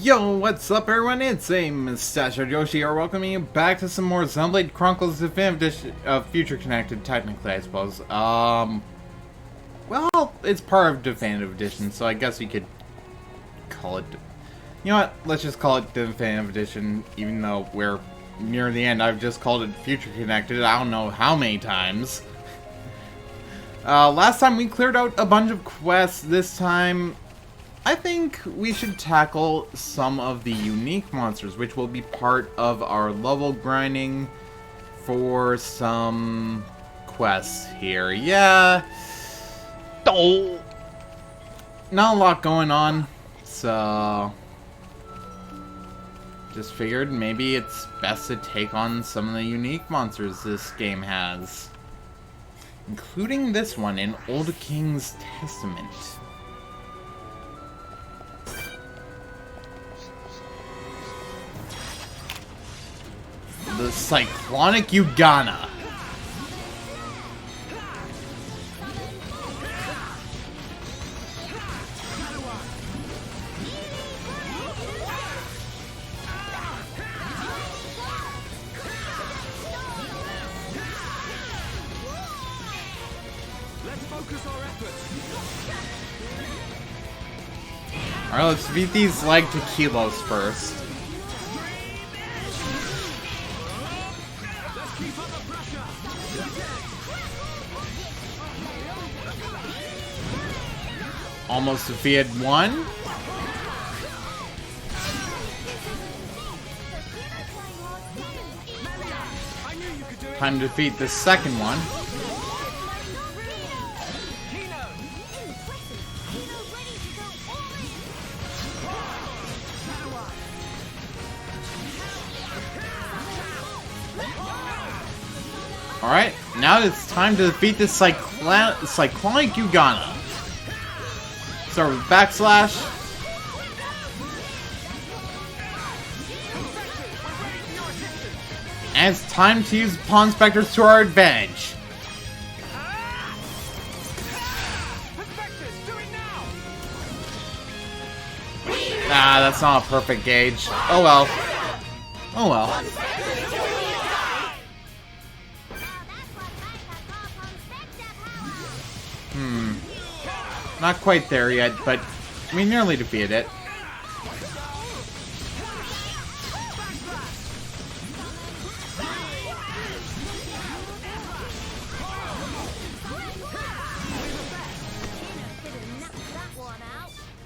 Yo, what's up everyone? It's a Mustachio Yoshi here, welcoming you back to some more Xenoblade Chronicles Definitive Edition of Future Connected, technically, I suppose. Well, it's part of Definitive Edition, so I guess we could call it... You know what? Let's just call it Definitive Edition, even though we're near the end. I've just called it Future Connected, I don't know how many times. Last time we cleared out a bunch of quests. This time I think we should tackle some of the unique monsters, which will be part of our level grinding for some quests here. Yeah. Oh. Not a lot going on, so just figured maybe it's best to take on some of the unique monsters this game has. Including this one in Old King's Testament. The Cyclonic Ugana. Alright, let's beat these leg tequilos first. Almost defeated one. Time to defeat the second one. Alright, now it's time to defeat this Cyclonic Ugana. Start with backslash. And it's time to use Pawn Specters to our advantage. Ah, that's not a perfect gauge. Oh well. Oh well. Not quite there yet, but we nearly defeated it.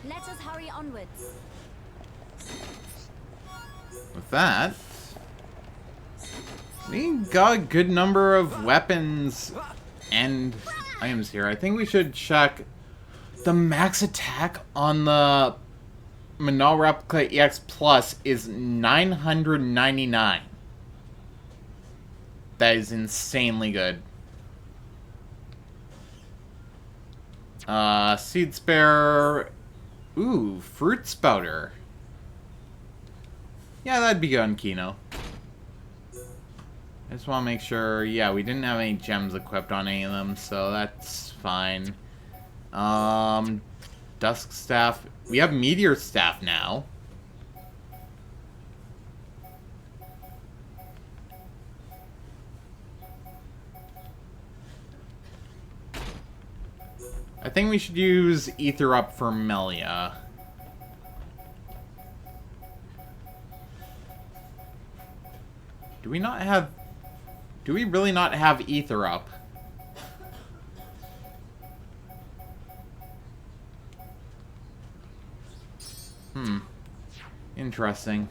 Let us hurry onwards. With that, we got a good number of weapons and items here. I think we should check the max attack on the Manal Replica EX Plus is 999. That is insanely good. Seed Spare. Ooh, Fruit Spouter. Yeah, that'd be good on Kino. I just want to make sure, yeah, we didn't have any gems equipped on any of them, so that's fine. Dusk Staff. We have Meteor Staff now. I think we should use Ether Up for Melia. Do we not have... Do we really not have Ether Up? Interesting.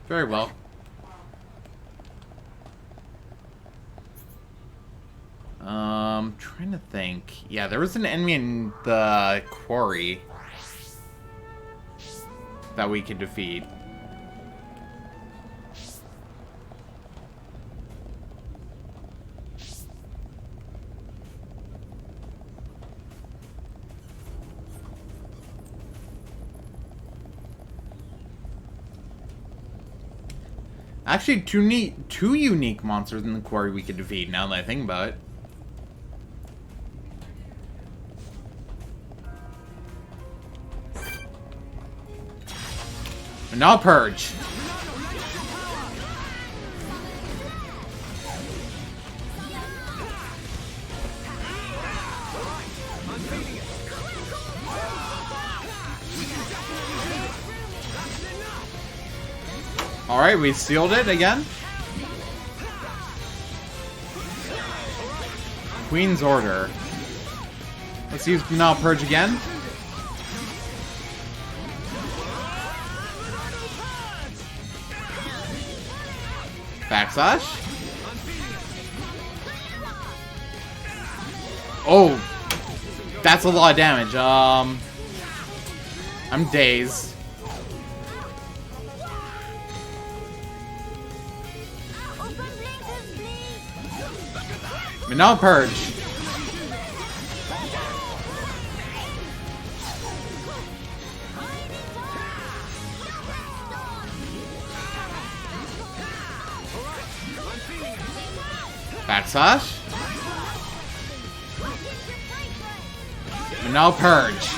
Very well. Trying to think. Yeah, there was an enemy in the quarry that we could defeat. Actually, two unique monsters in the quarry we could defeat, now that I think about it. And now Purge. Alright, we sealed it again. Queen's Order. Let's use now Purge again. Backslash. Oh, that's a lot of damage. I'm dazed. But now Purge. Backslash. And now Purge.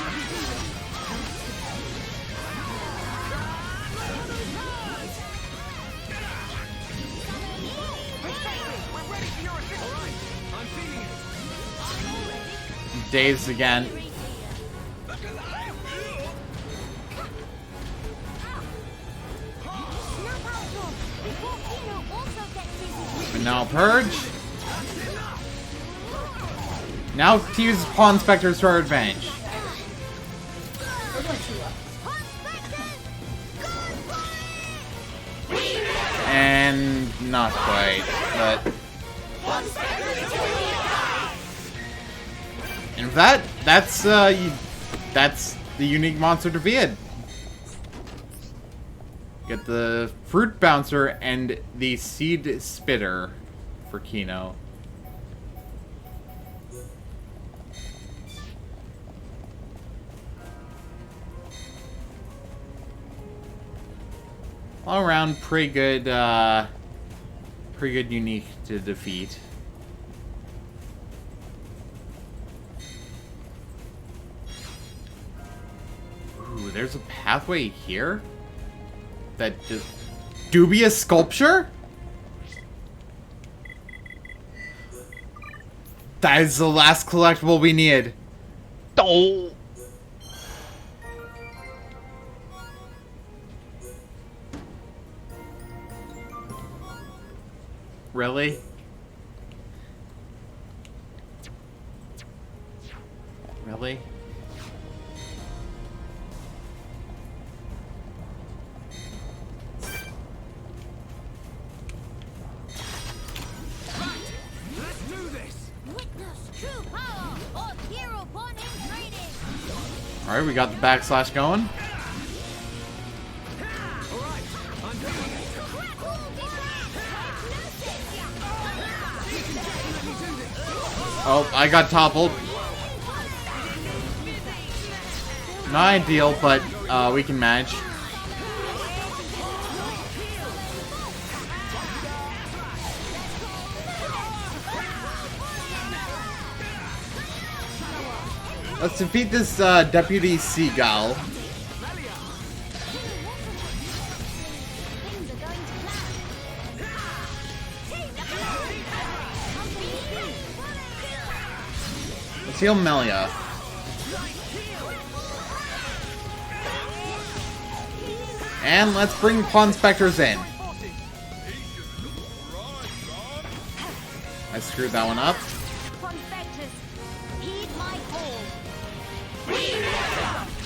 Dazed again. And now Purge. Now to use Pawn Specters to our advantage. And not quite, but... And that's the unique monster defeated. Get the Fruit Bouncer and the Seed Spitter for Kino. All around, pretty good unique to defeat. Ooh, there's a pathway here? That just... Dubious Sculpture? That is the last collectible we needed. Oh! Really? Really? Alright, we got the backslash going. Oh, I got toppled. Not ideal, but we can manage. Let's defeat this Deputy Seagull. Let's heal Melia. And let's bring Pawn Specters in. I screwed that one up.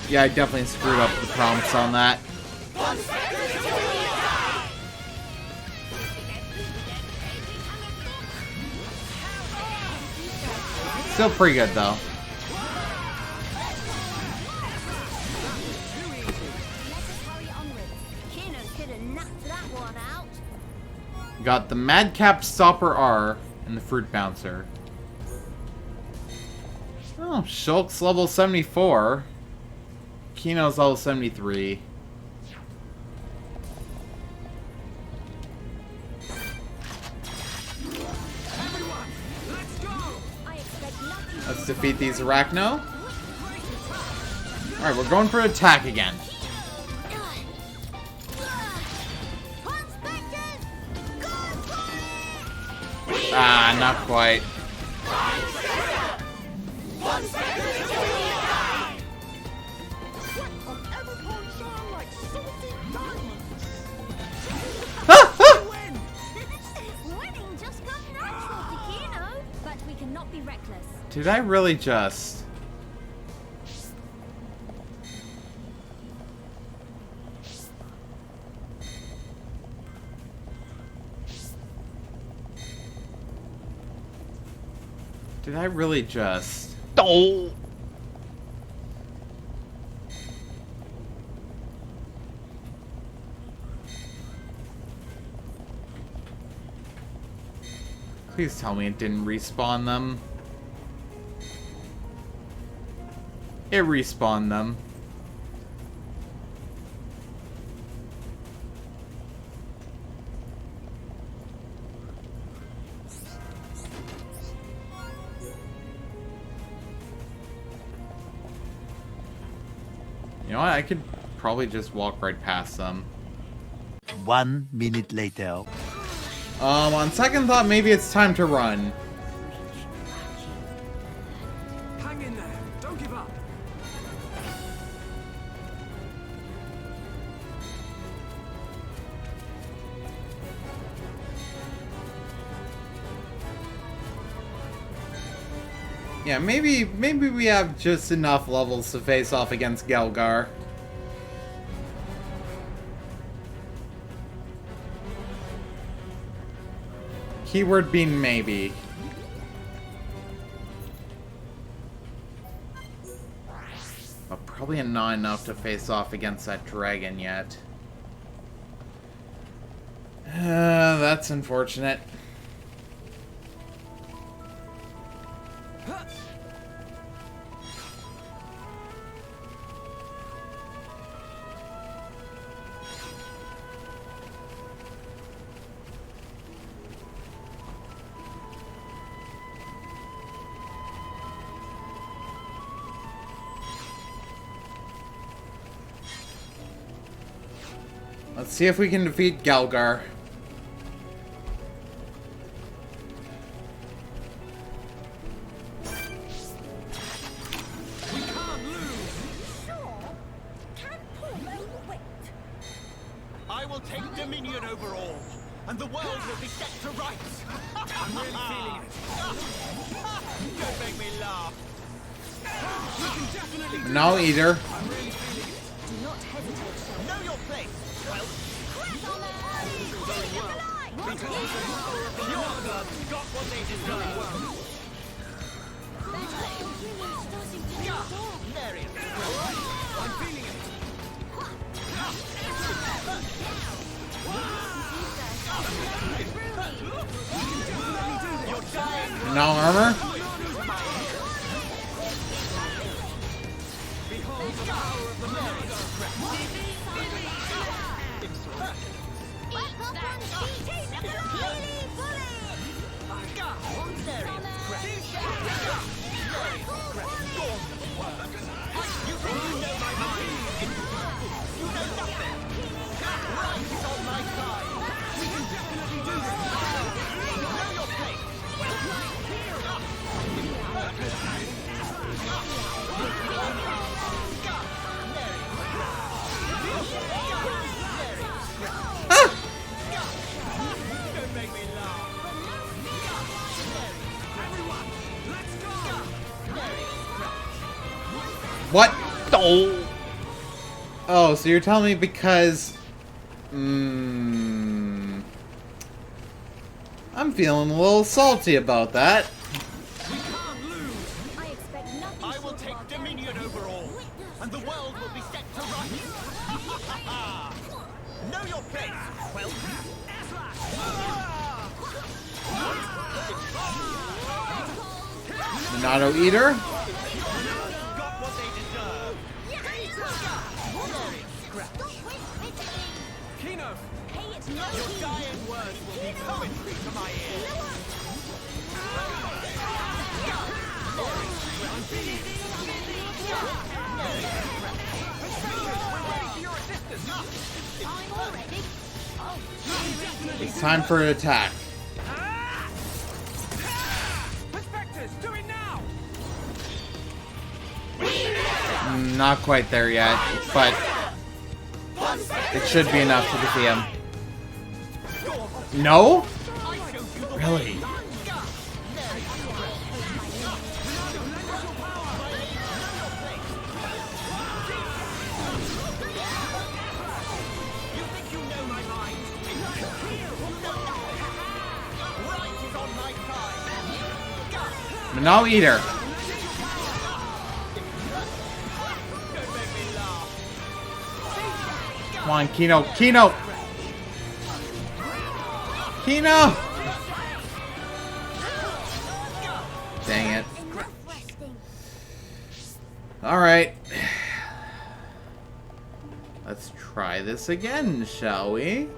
Yeah, I definitely screwed up the prompts on that. Still pretty good, though. Got the Madcap Stopper R and the Fruit Bouncer. Oh, Shulk's level 74. Kino's level 73. Let's defeat these Arachno. Alright, we're going for attack again. Ah, not quite. Winning just comes natural to Kino, but we cannot be reckless. Did I really just? Did I really just? Oh! Please tell me it didn't respawn them. It respawned them. You know what? I could probably just walk right past them. 1 minute later. On second thought, maybe it's time to run. Hang in there. Don't give up. Yeah, maybe we have just enough levels to face off against Gael'gar. Keyword being maybe. But probably not enough to face off against that dragon yet. That's unfortunate. Let's see if we can defeat Gael'gar. We can't lose. Sure. Can Paulo wait? I will take dominion over all, and the world will be set to rights. I'm really feeling it. Don't make me laugh. We can definitely do No, it. Eater. I'm really feeling it. Do not hesitate, sir. Know your place. Well, Because of the power of the your gods got what they deserve. Yeah, Mary. I'm feeling it. You're dying. No armor? Behold the power of the Mary. Don't make me laugh. What? Oh! Oh, so you're telling me because... I'm feeling a little salty about that. I expect nothing I will short of take our dominion over all, and the world will be set to rights. Know your place. Well, Minato Eater? got what they deserve. Kino. Pay it no Your heed. dying words will be poetry to my ears. I'm all ready. It's time for an attack. Not quite there yet, but it should be enough to defeat him. No? Really? No eater. Come on, Kino. Kino! Kino! Dang it. Alright. Let's try this again, shall we?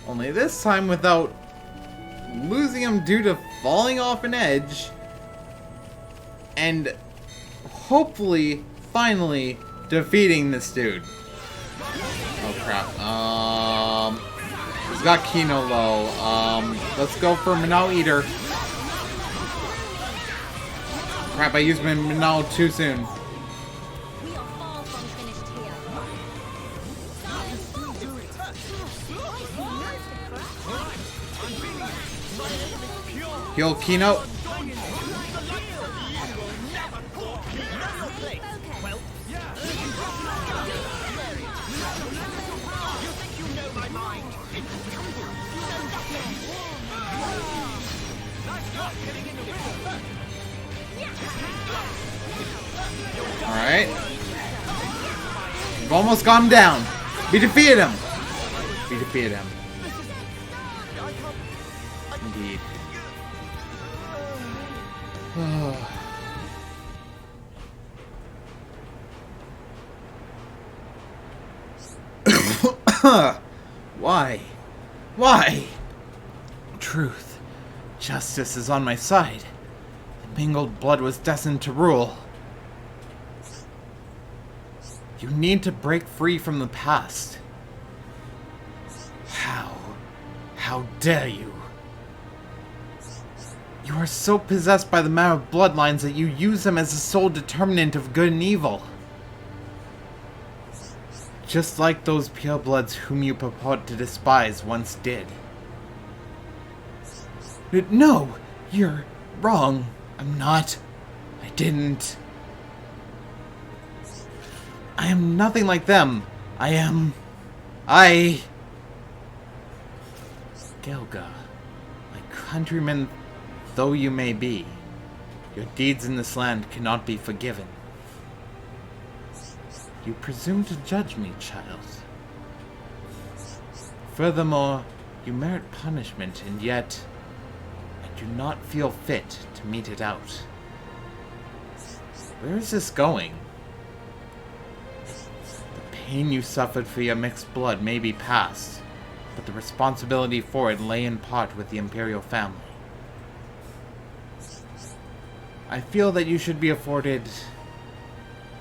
Only this time without losing him due to falling off an edge. And hopefully, finally, defeating this dude. Oh crap. He's got Kino low. Let's go for Minnow Eater. Crap, I used my Minnow too soon. We are far from finished here. Heal Kino. Alright. We've almost got him down. We defeated him. We defeated him. Indeed. Why? Why? Truth. Justice is on my side. The mingled blood was destined to rule. You need to break free from the past. How? How dare you? You are so possessed by the matter of bloodlines that you use them as the sole determinant of good and evil. Just like those purebloods whom you purport to despise once did. No! You're wrong. I'm not. I didn't. I am nothing like them. Gael'gar, my countrymen though you may be, your deeds in this land cannot be forgiven. You presume to judge me, child. Furthermore, you merit punishment, and yet I do not feel fit to mete it out. Where is this going? The pain you suffered for your mixed blood may be past, but the responsibility for it lay in part with the Imperial family. I feel that you should be afforded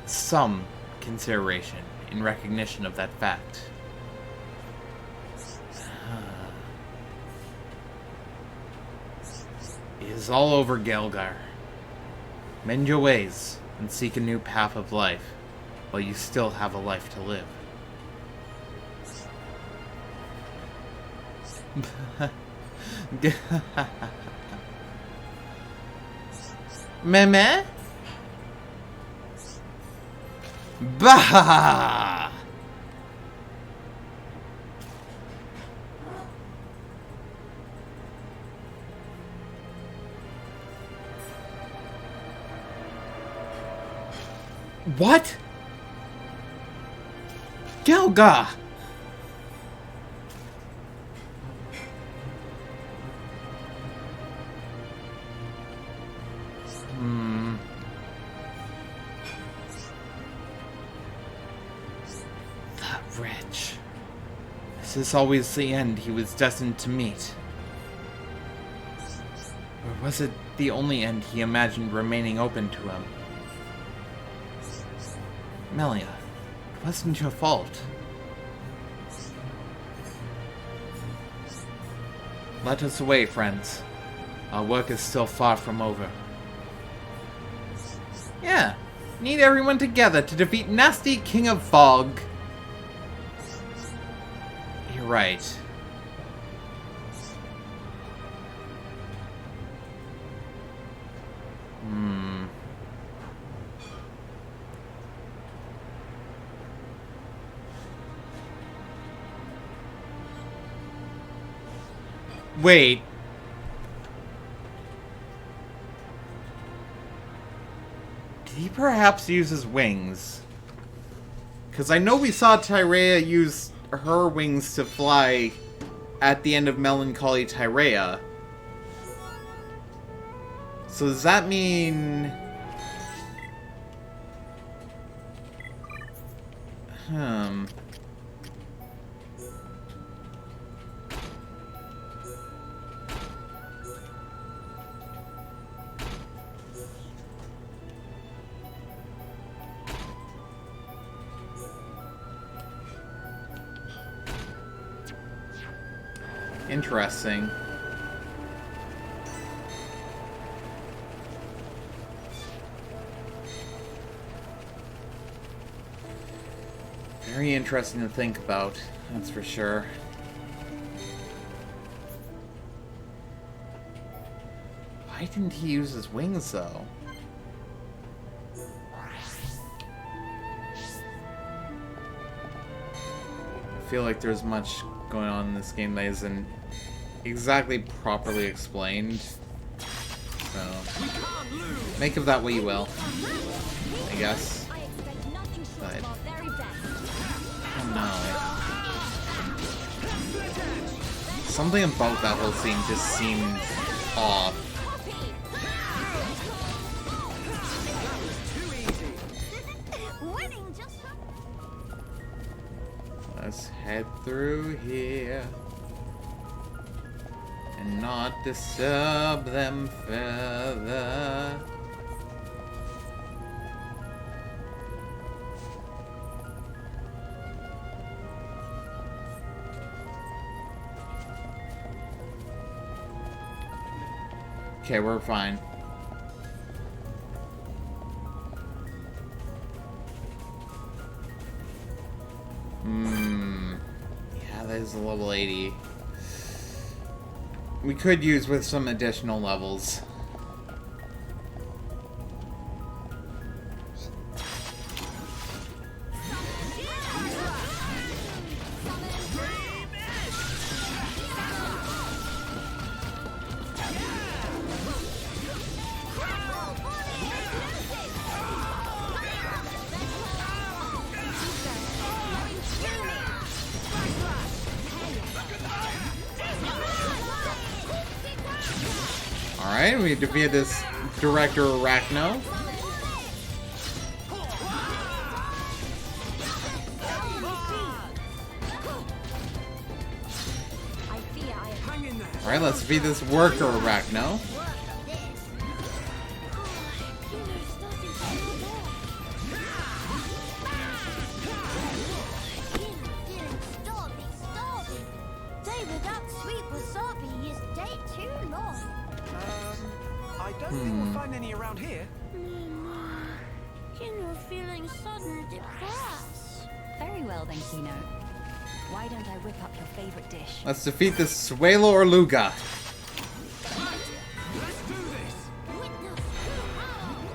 some consideration in recognition of that fact. It is all over, Gael'gar. Mend your ways and seek a new path of life while you still have a life to live. Meme? Bah! What? Gael'gar! That wretch. Is this always the end he was destined to meet? Or was it the only end he imagined remaining open to him? Melia, it wasn't your fault. Let us away, friends. Our work is still far from over. Yeah. Need everyone together to defeat Nasty King of Fog. You're right. Wait. Did he perhaps use his wings? Because I know we saw Tyrea use her wings to fly at the end of Melancholy Tyrea. So does that mean... Interesting. Very interesting to think about, that's for sure. Why didn't he use his wings, though? I feel like there's much going on in this game that isn't exactly properly explained. So, make of that what you will, I guess. I expect nothing short But, of our very best. I don't know. Something about that whole scene just seemed off. Winning just for... Let's head through here and not disturb them further. Okay, we're fine. Yeah, that is a level 80. We could use with some additional levels. Alright, we defeated this Director Arachno. Alright, let's defeat this Worker Arachno. I don't think we'll find any around here. Feeling sudden depressed. Very well then, Kino. Why don't I whip up your favorite dish? Let's defeat this Suelo Orluga. Let's do this. Witness true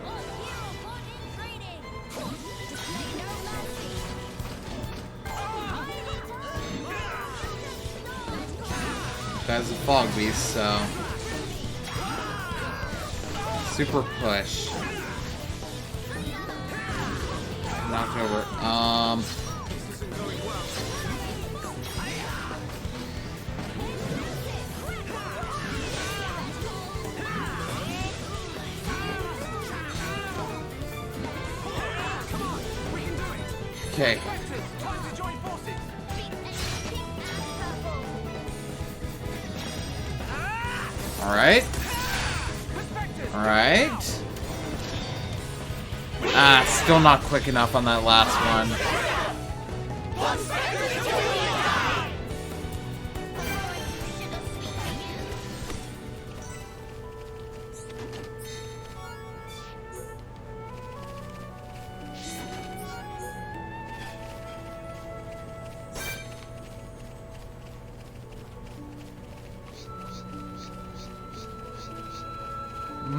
power of hero born in training. Display no mercy. That's a fog beast, so super push. Knocked over. Okay. Time to join forces. Alright. Alright. Ah, still not quick enough on that last one. Yeah,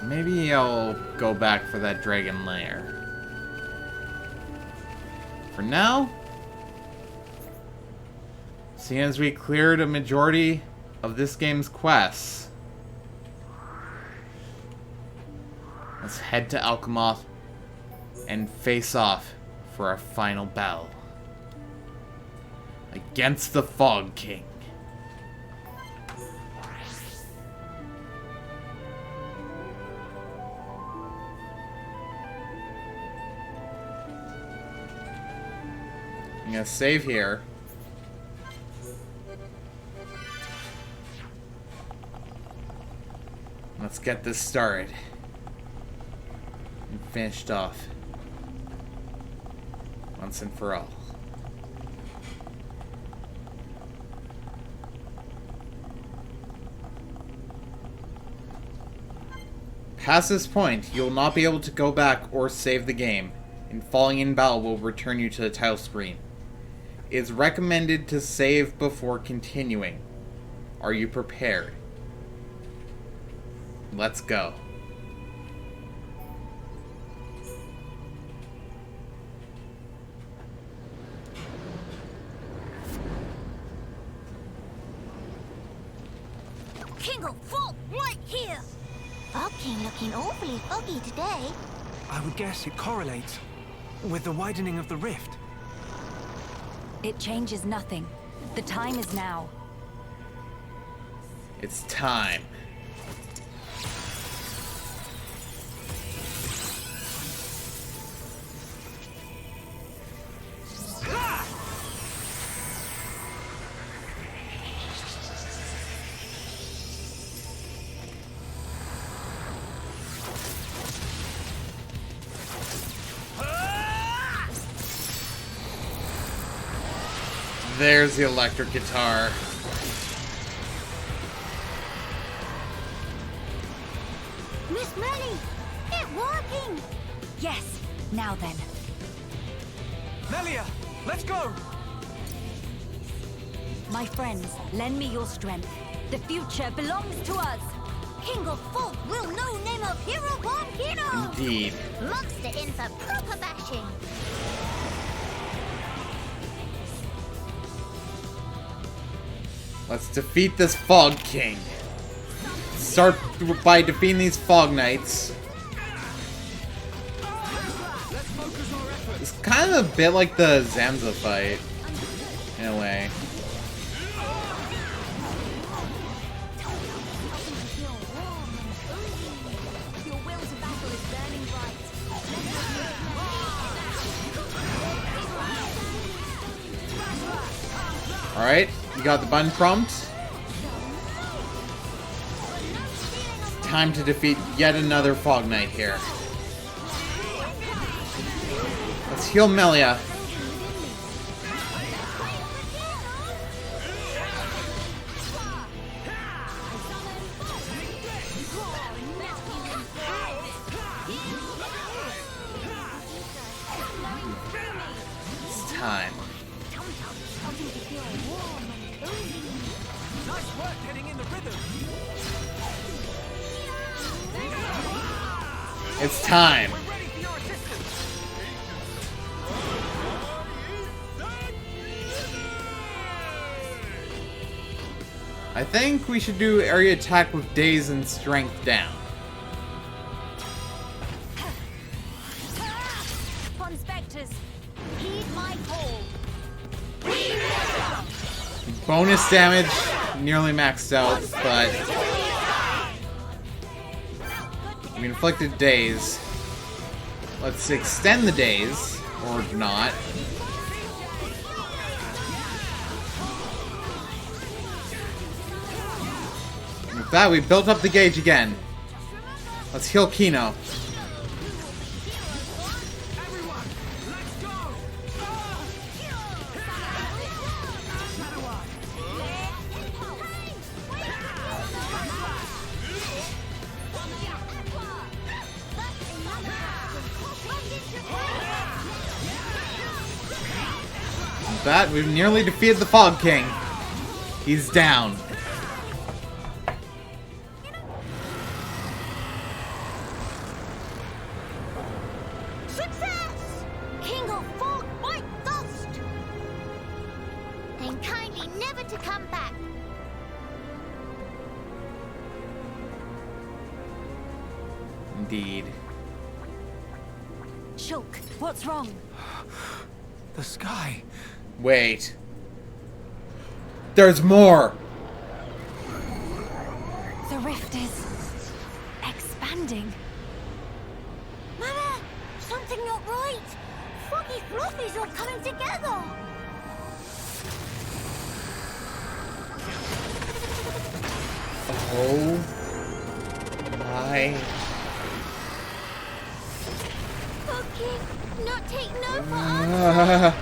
maybe I'll go back for that dragon lair. For now, seeing as we cleared a majority of this game's quests, let's head to Alchemoth and face off for our final battle against the Fog King. I'm gonna save here. Let's get this started and finished off once and for all. Past this point, you'll not be able to go back or save the game, and falling in battle will return you to the title screen. It is recommended to save before continuing. Are you prepared? Let's go. King of Fog, right here! Fog King looking awfully foggy today. I would guess it correlates with the widening of the rift. It changes nothing. The time is now. It's time. There's the electric guitar. Miss Melly, it's working! Yes. Now then. Melia, let's go! My friends, lend me your strength. The future belongs to us. King of Fog will no name of hero born hero! Indeed. Monster in for proper bashing! Let's defeat this Fog King. Start by defeating these Fog Knights. It's kind of a bit like the Zamza fight, in a way. Your will to battle is burning bright. Alright, you got the button prompt. It's time to defeat yet another Fog Knight here. Let's heal Melia. It's time. Nice work getting in the rhythm. It's time. We're ready for your assistance. I think we should do area attack with daze and strength down. Upon specters. Heed my call! Bonus damage, nearly maxed out, but we inflicted daze. Let's extend the daze, or not. With that, we built up the gauge again. Let's heal Kino. Everyone, let's go! that, we've nearly defeated the Fog King. He's down. Success! King of Fog, white dust! Then kindly never to come back. Indeed. Shulk, what's wrong? The sky. Wait. There's more! The rift is expanding. Mother, something not right. Foggy Fluffies all coming together. Oh my. Foggy, not take no for us.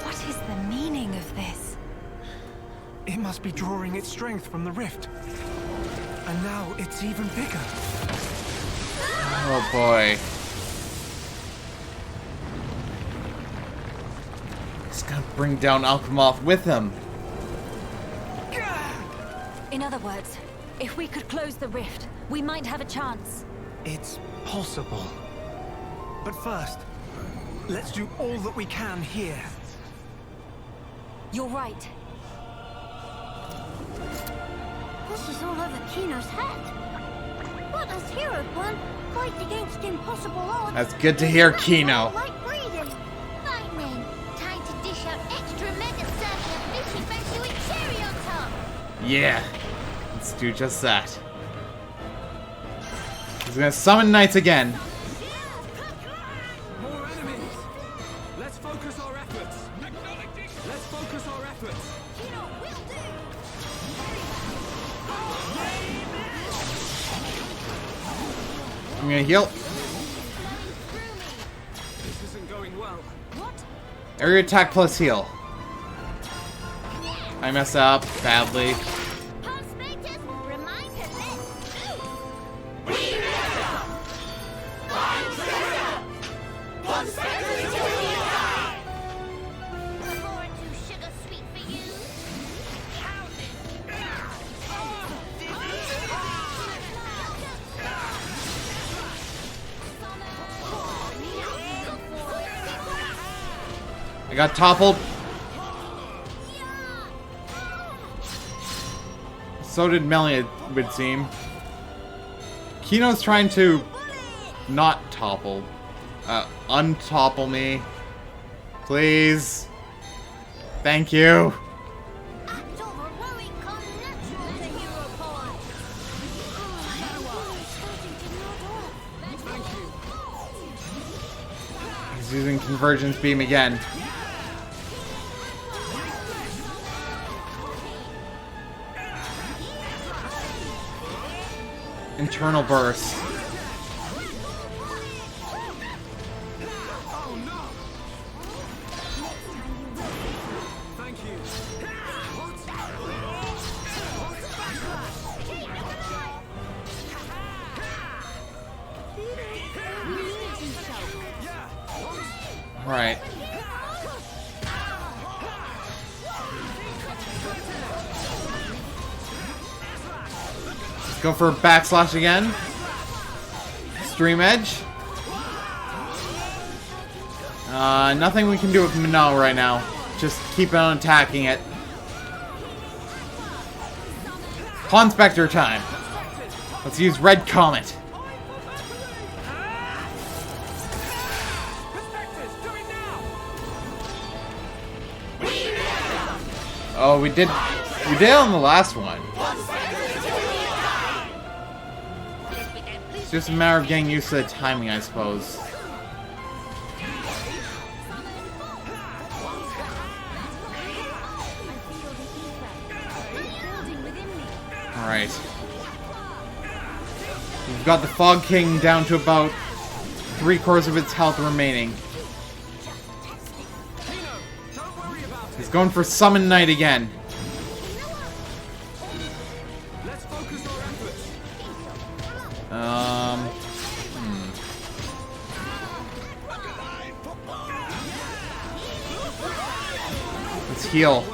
What is the meaning of this? It must be drawing its strength from the rift. And now it's even bigger. Oh boy. He's gonna bring down Alchemoth with him. In other words, if we could close the rift, we might have a chance. It's possible. But first, let's do all that we can here. You're right. This is all over Kino's head. What does Hero One fight against impossible odds? That's good to hear, Kino. Like breathing. Fine then. Time to dish out extra mega circular fishy fishy with cherry on top. Yeah. Let's do just that. He's gonna summon knights again. More enemies! Let's focus our efforts! Let's focus our efforts! Kino will do. I'm gonna heal. This isn't going well. Area attack plus heal. I messed up badly. Conspirators, remind her let's Before too sugar sweet for you. I got toppled. So did Melly, it would seem. Kino's trying to not topple. Untopple me. Please. Thank you. Act of heroic connatural the hero pod. He's using Convergence Beam again. Internal Burst. Thank you. Alright. Let's go for a backslash again. Stream Edge. Nothing we can do with Minot right now. Just keep on attacking it. Pawn Spectre time. Let's use Red Comet. Oh, we did it on the last one. It's just a matter of getting used to the timing, I suppose. Alright. We've got the Fog King down to about 3/4 of its health remaining. He's going for Summon Knight again. Let's focus our efforts. Let's heal.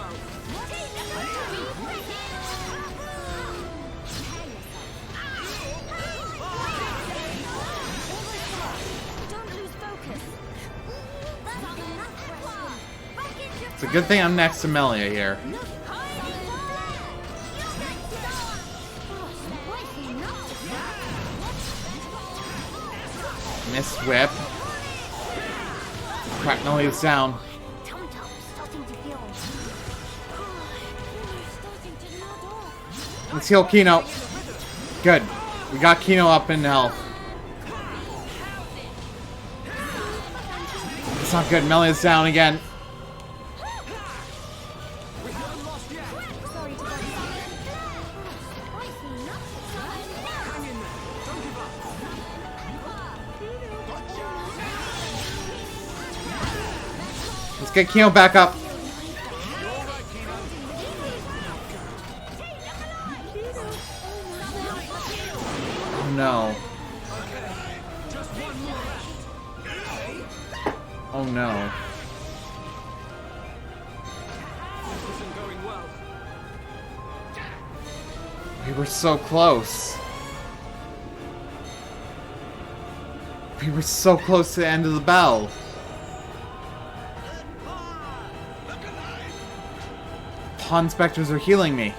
Don't lose focus. It's a good thing I'm next to Melia here. Miss whip. Crack Melia's down. Let's heal Kino. Good. We got Kino up in health. It's not good. Melia's down again. Let's get Kino back up. Oh no. Oh no. We were so close. We were so close to the end of the bell. Pawn specters are healing me.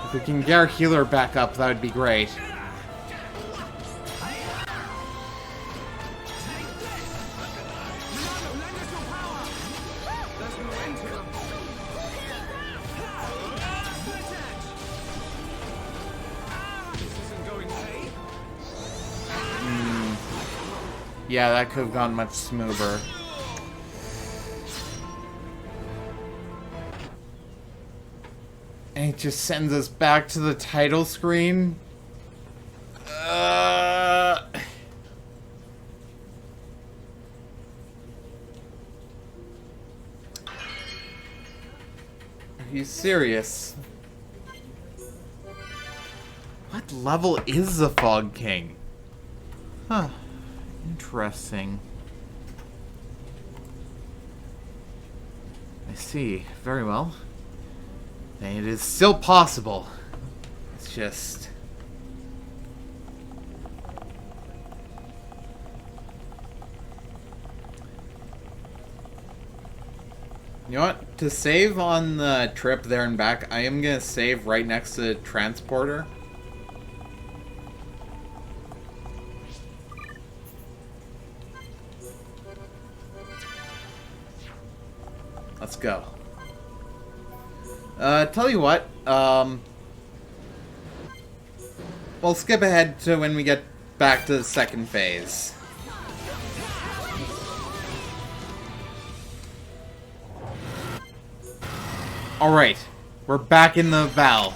If we can get our healer back up, that would be great. Yeah, that could have gone much smoother. And it just sends us back to the title screen. Are you serious? What level is the Fog King? Huh. Interesting. I see. Very well. And it is still possible. It's just... You know what? To save on the trip there and back, I am going to save right next to the transporter. Let's go. Tell you what, we'll skip ahead to when we get back to the second phase. Alright, we're back in the Val.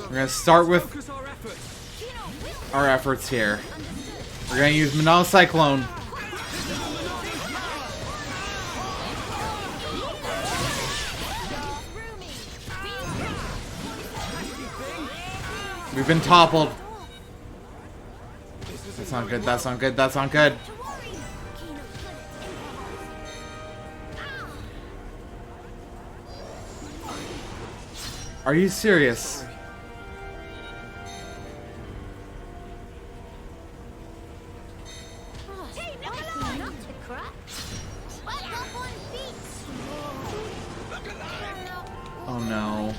We're gonna start with our efforts here. We're gonna use Manal Cyclone. We've been toppled. That's not good, that's not good, that's not good. Are you serious? Oh no.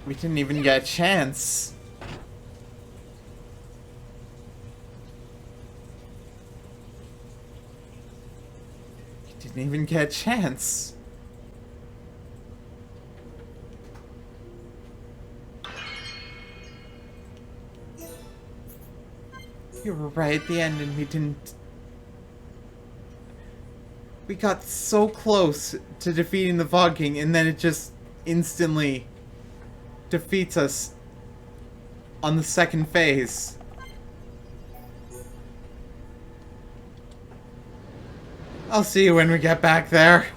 We didn't even get a chance. We didn't even get a chance. You were right at the end and we didn't... We got so close to defeating the Fog King and then it just instantly defeats us on the second phase. I'll see you when we get back there.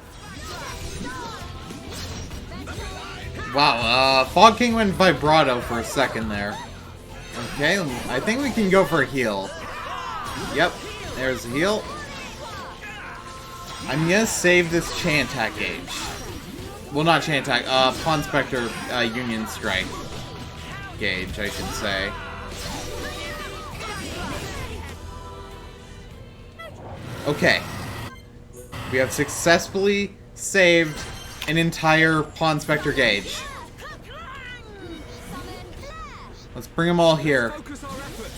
Wow, Fog King went vibrato for a second there. Okay, I think we can go for a heal. Yep, there's a heal. I'm gonna save this Chain Attack gauge. Well, not Chain Attack, Pawn Spectre Union Strike gauge, I should say. Okay. We have successfully saved an entire Pawn Spectre gauge. Let's bring them all here. Focus our efforts.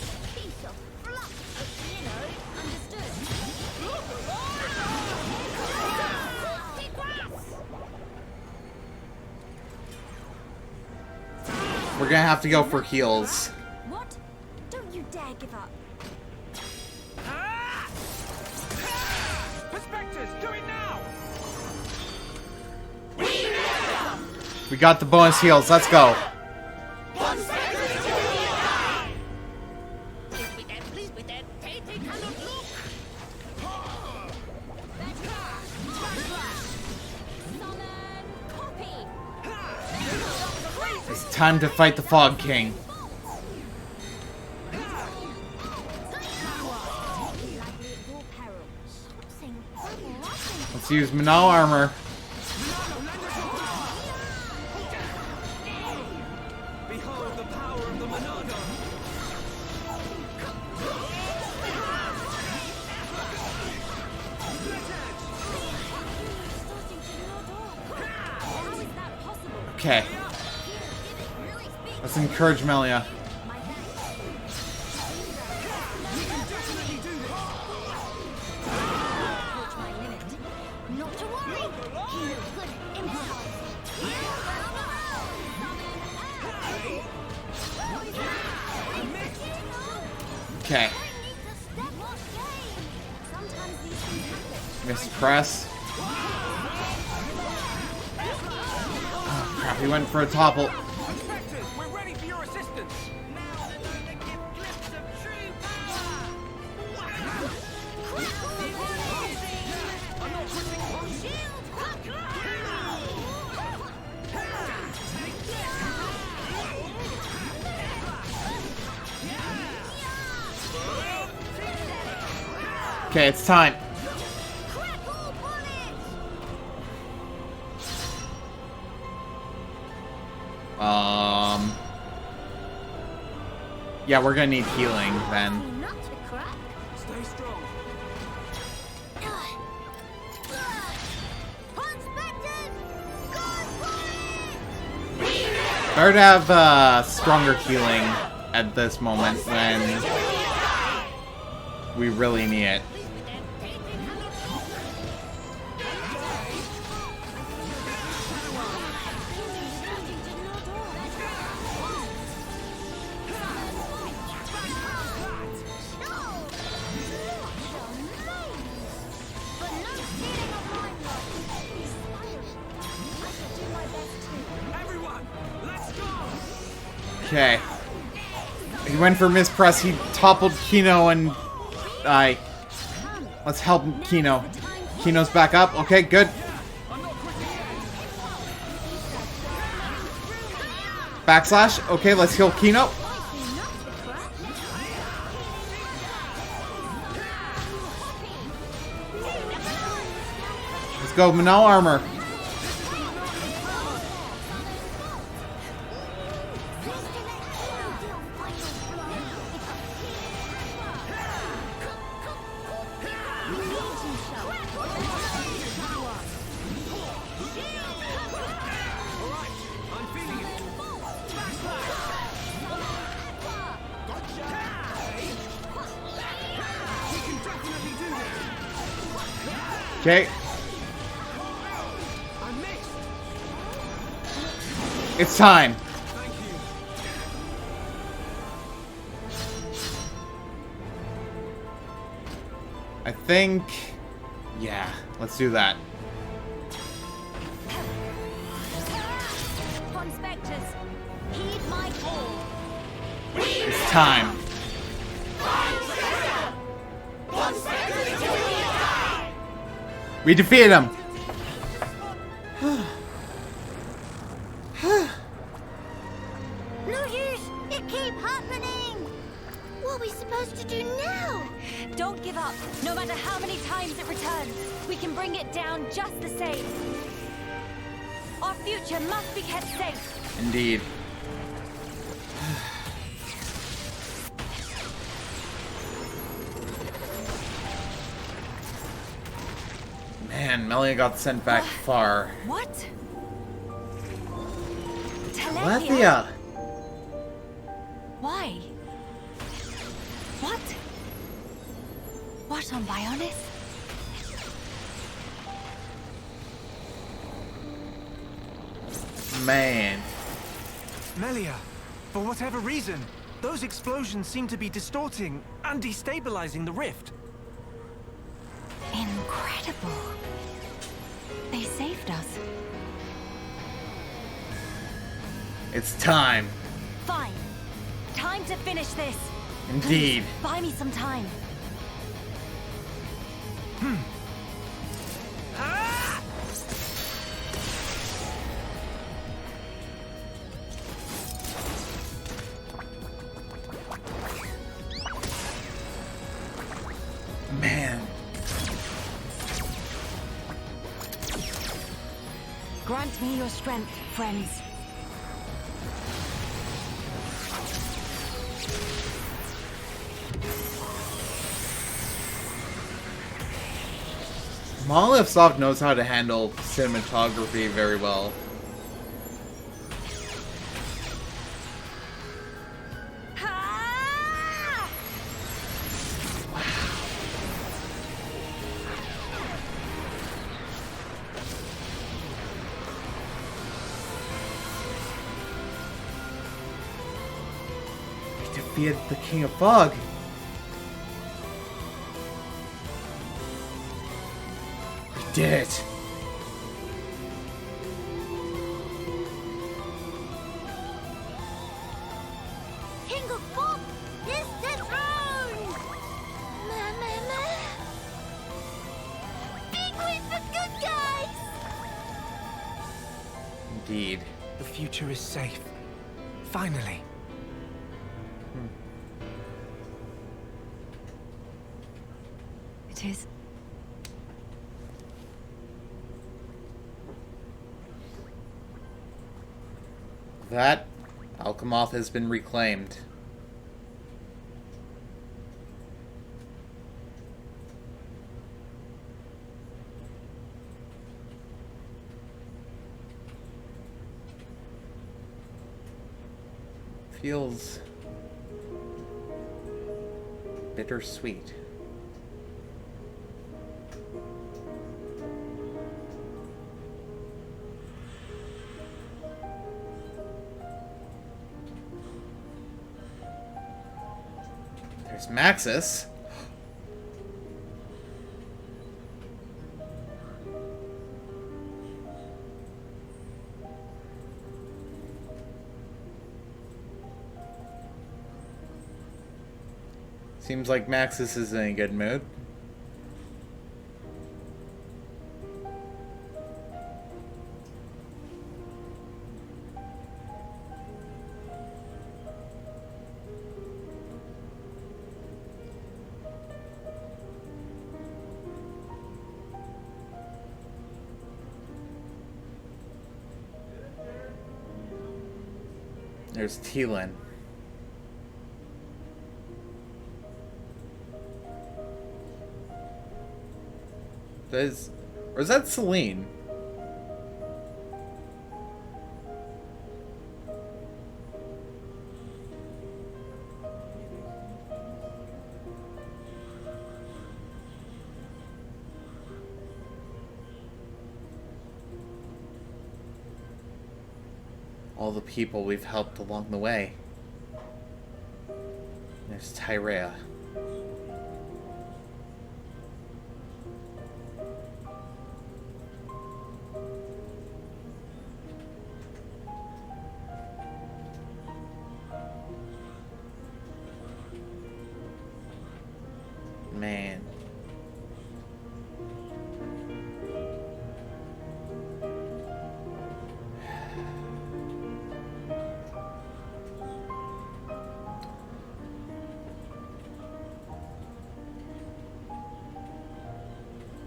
We're gonna have to go for heals. What? Don't you dare give up. Perspectives, do it now. We got the bonus heals. Let's go. It's time to fight the Fog King. Let's use Manal armor. Behold the power of the Monado. Okay. Let's encourage Melia. Not to worry. Good impulse. Okay. Missed press. Oh crap, he went for a topple. Perspectives, we're ready for your assistance. I'm not switching close. Okay, it's time. Yeah, we're gonna need healing then. Not to crack. Stay strong. Unspected! Go for it! Better to have stronger healing at this moment when we really need it. Everyone, let's go. Okay. He went for mispress. He toppled Kino and let's help Kino. Kino's back up. Okay, good. Backslash. Okay, let's heal Kino. Let's go, Manal armor. Okay. It's time. I think... yeah, let's do that. Conspectors, heed my call. It's time. We defeated him! No use! It keep happening! What are we supposed to do now? Don't give up. No matter how many times it returns, we can bring it down just the same. Our future must be kept safe. Indeed. Man, Melia got sent back far. What? Telethia! Why? What? What on Bionis? Man. Melia, for whatever reason, those explosions seem to be distorting and destabilizing the rift. Incredible. They saved us. It's time. Fine. Time to finish this. Indeed. Please, buy me some time. Man. Grant me your strength, friends. Monolith Soft knows how to handle cinematography very well. Ah! We defeated the King of Fog. We did it. King of Fog is dethroned! Big win for good guys! Indeed. The future is safe. Finally. It is. That Alchemoth has been reclaimed. Feels bittersweet. There's Maxis. Seems like Maxis is in a good mood. There's Teal'c. Or is that Celine? All the people we've helped along the way. There's Tyrea. Man.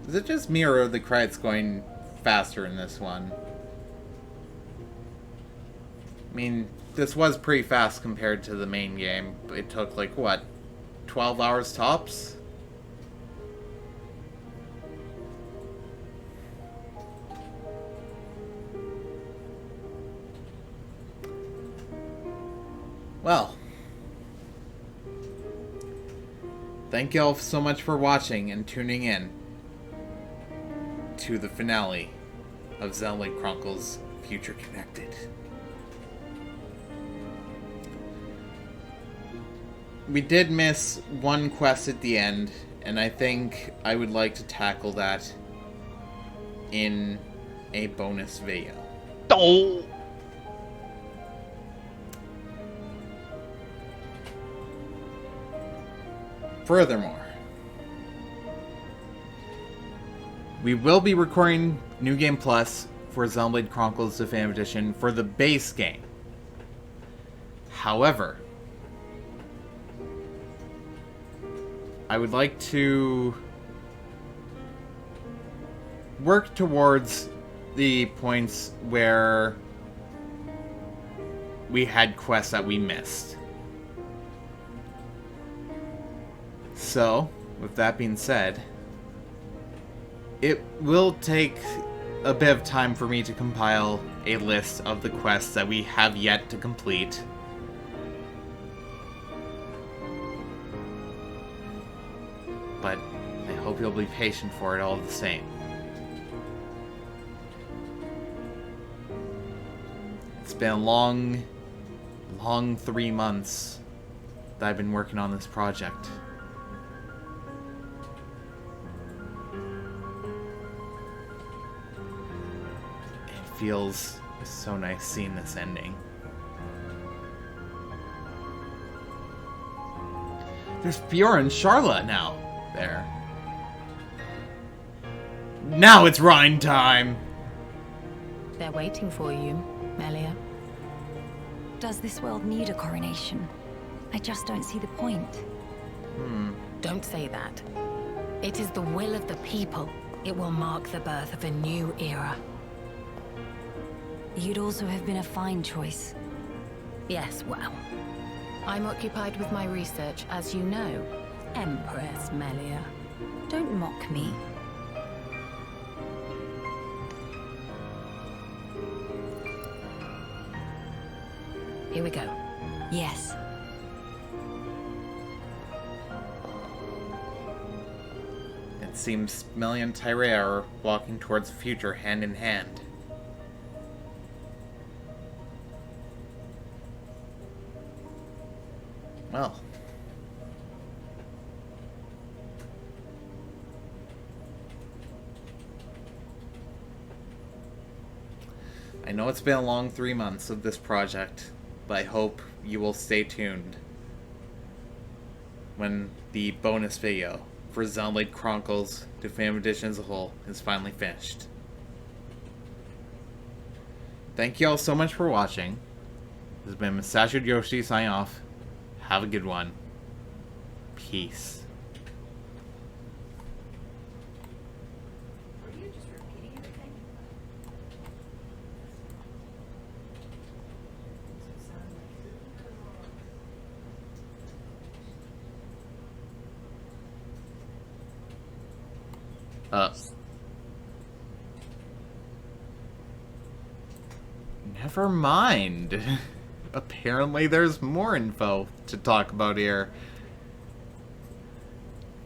Is it just me or are the credits going faster in this one? I mean, this was pretty fast compared to the main game. It took like, what, 12 hours tops? Well, thank you all so much for watching and tuning in to the finale of Xenoblade Chronicles Future Connected. We did miss one quest at the end, and I think I would like to tackle that in a bonus video. Oh. Furthermore, we will be recording New Game Plus for Xenoblade Chronicles Definitive Edition for the base game. However, I would like to work towards the points where we had quests that we missed. So, with that being said, it will take a bit of time for me to compile a list of the quests that we have yet to complete. But I hope you'll be patient for it all the same. It's been a long 3 months that I've been working on this project. It feels so nice seeing this ending. There's Fiora and Charlotte now. There. Now it's Rhine time! They're waiting for you, Melia. Does this world need a coronation? I just don't see the point. Don't say that. It is the will of the people. It will mark the birth of a new era. You'd also have been a fine choice. Yes, well. I'm occupied with my research, as you know. Empress Melia. Don't mock me. Here we go. Yes. It seems Melia and Tyrea are walking towards the future hand in hand. Well. I know it's been a long 3 months of this project, but I hope you will stay tuned when the bonus video for Xenoblade Chronicles Definitive Edition as a whole is finally finished. Thank you all so much for watching. This has been Masashi Yoshi signing off. Have a good one. Peace. Never mind. Apparently there's more info to talk about here.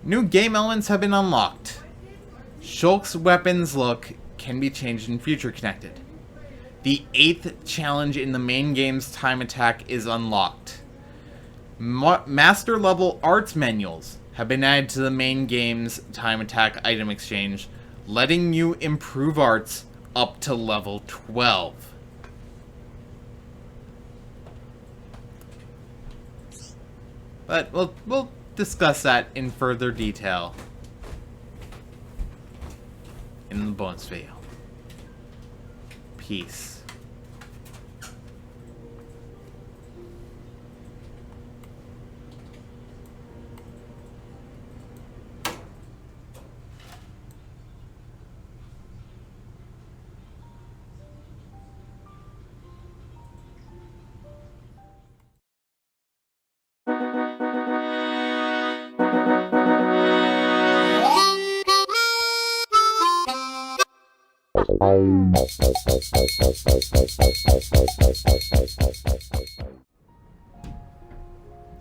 New game elements have been unlocked. Shulk's weapons look can be changed in Future Connected. The 8th challenge in the main game's time attack is unlocked. Master level arts manuals have been added to the main game's time attack item exchange, letting you improve arts up to level 12. But we'll discuss that in further detail in the bonus video. Peace.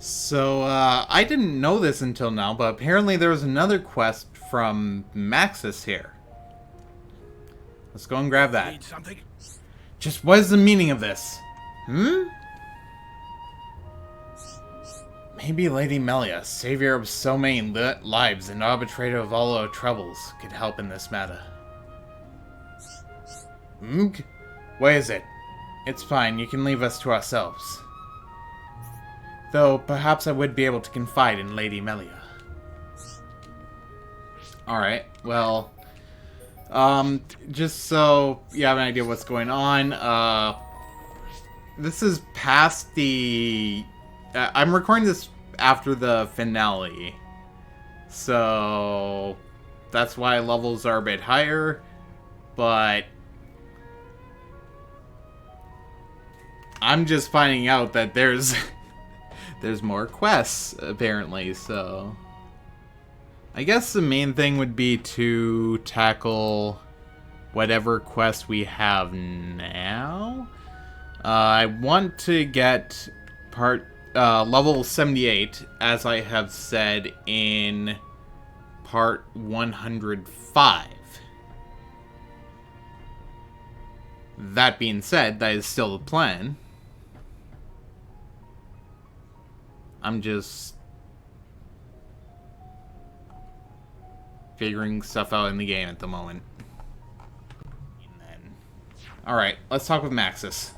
So, I didn't know this until now, but apparently there was another quest from Maxis here. Let's go and grab that. Need something? Just what is the meaning of this? Maybe Lady Melia, savior of so many lives and arbitrator of all our troubles, could help in this matter. What is it? It's fine, you can leave us to ourselves. Though, perhaps I would be able to confide in Lady Melia. Alright, well... just so you have an idea what's going on, this is past the... I'm recording this after the finale. So... that's why levels are a bit higher, but... I'm just finding out that there's... there's more quests, apparently, so... I guess the main thing would be to tackle whatever quest we have now. I want to get level 78, as I have said in part 105. That being said, that is still the plan. I'm just figuring stuff out in the game at the moment. Alright, let's talk with Maxis.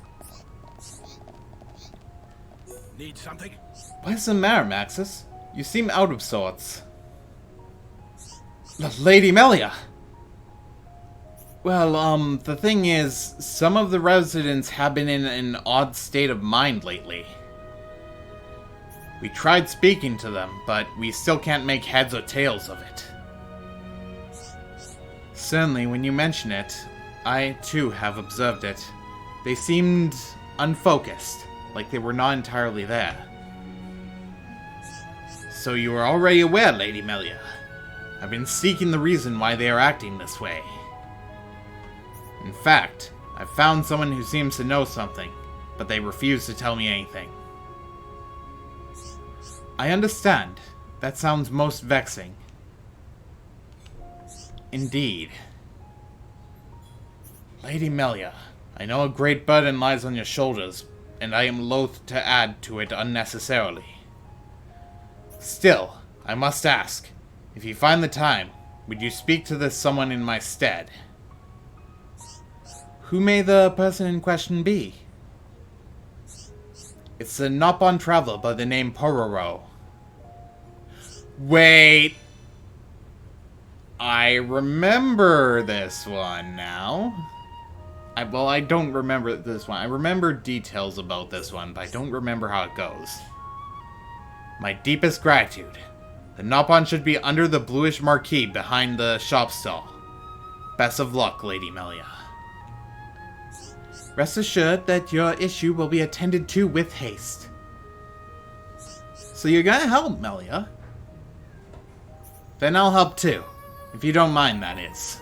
Need something? What's the matter, Maxis? You seem out of sorts. Lady Melia! Well, the thing is, some of the residents have been in an odd state of mind lately. We tried speaking to them, but we still can't make heads or tails of it. Certainly, when you mention it, I too have observed it. They seemed unfocused, like they were not entirely there. So you are already aware, Lady Melia. I've been seeking the reason why they are acting this way. In fact, I've found someone who seems to know something, but they refuse to tell me anything. I understand. That sounds most vexing. Indeed. Lady Melia, I know a great burden lies on your shoulders, and I am loath to add to it unnecessarily. Still, I must ask, if you find the time, would you speak to this someone in my stead? Who may the person in question be? It's a Nopon traveler by the name Pororo. Wait. I remember this one now. Well, I don't remember this one. I remember details about this one, but I don't remember how it goes. My deepest gratitude. The Nopon should be under the bluish marquee behind the shop stall. Best of luck, Lady Melia. Rest assured that your issue will be attended to with haste. So you're gonna help, Melia? Then I'll help too. If you don't mind, that is.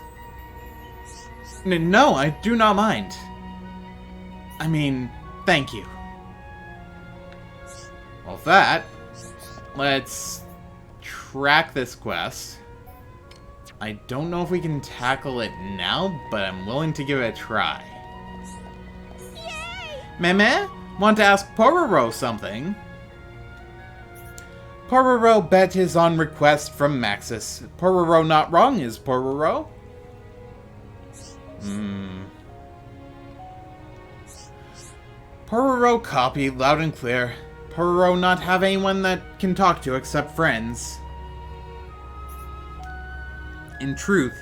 No, I do not mind. I mean, thank you. Well, with that, let's track this quest. I don't know if we can tackle it now, but I'm willing to give it a try. Yay! Meme, want to ask Pororo something? Pororo bet is on request from Maxis. Pororo not wrong, is Pororo? Pororo copy, loud and clear. Pororo not have anyone that can talk to except friends. In truth,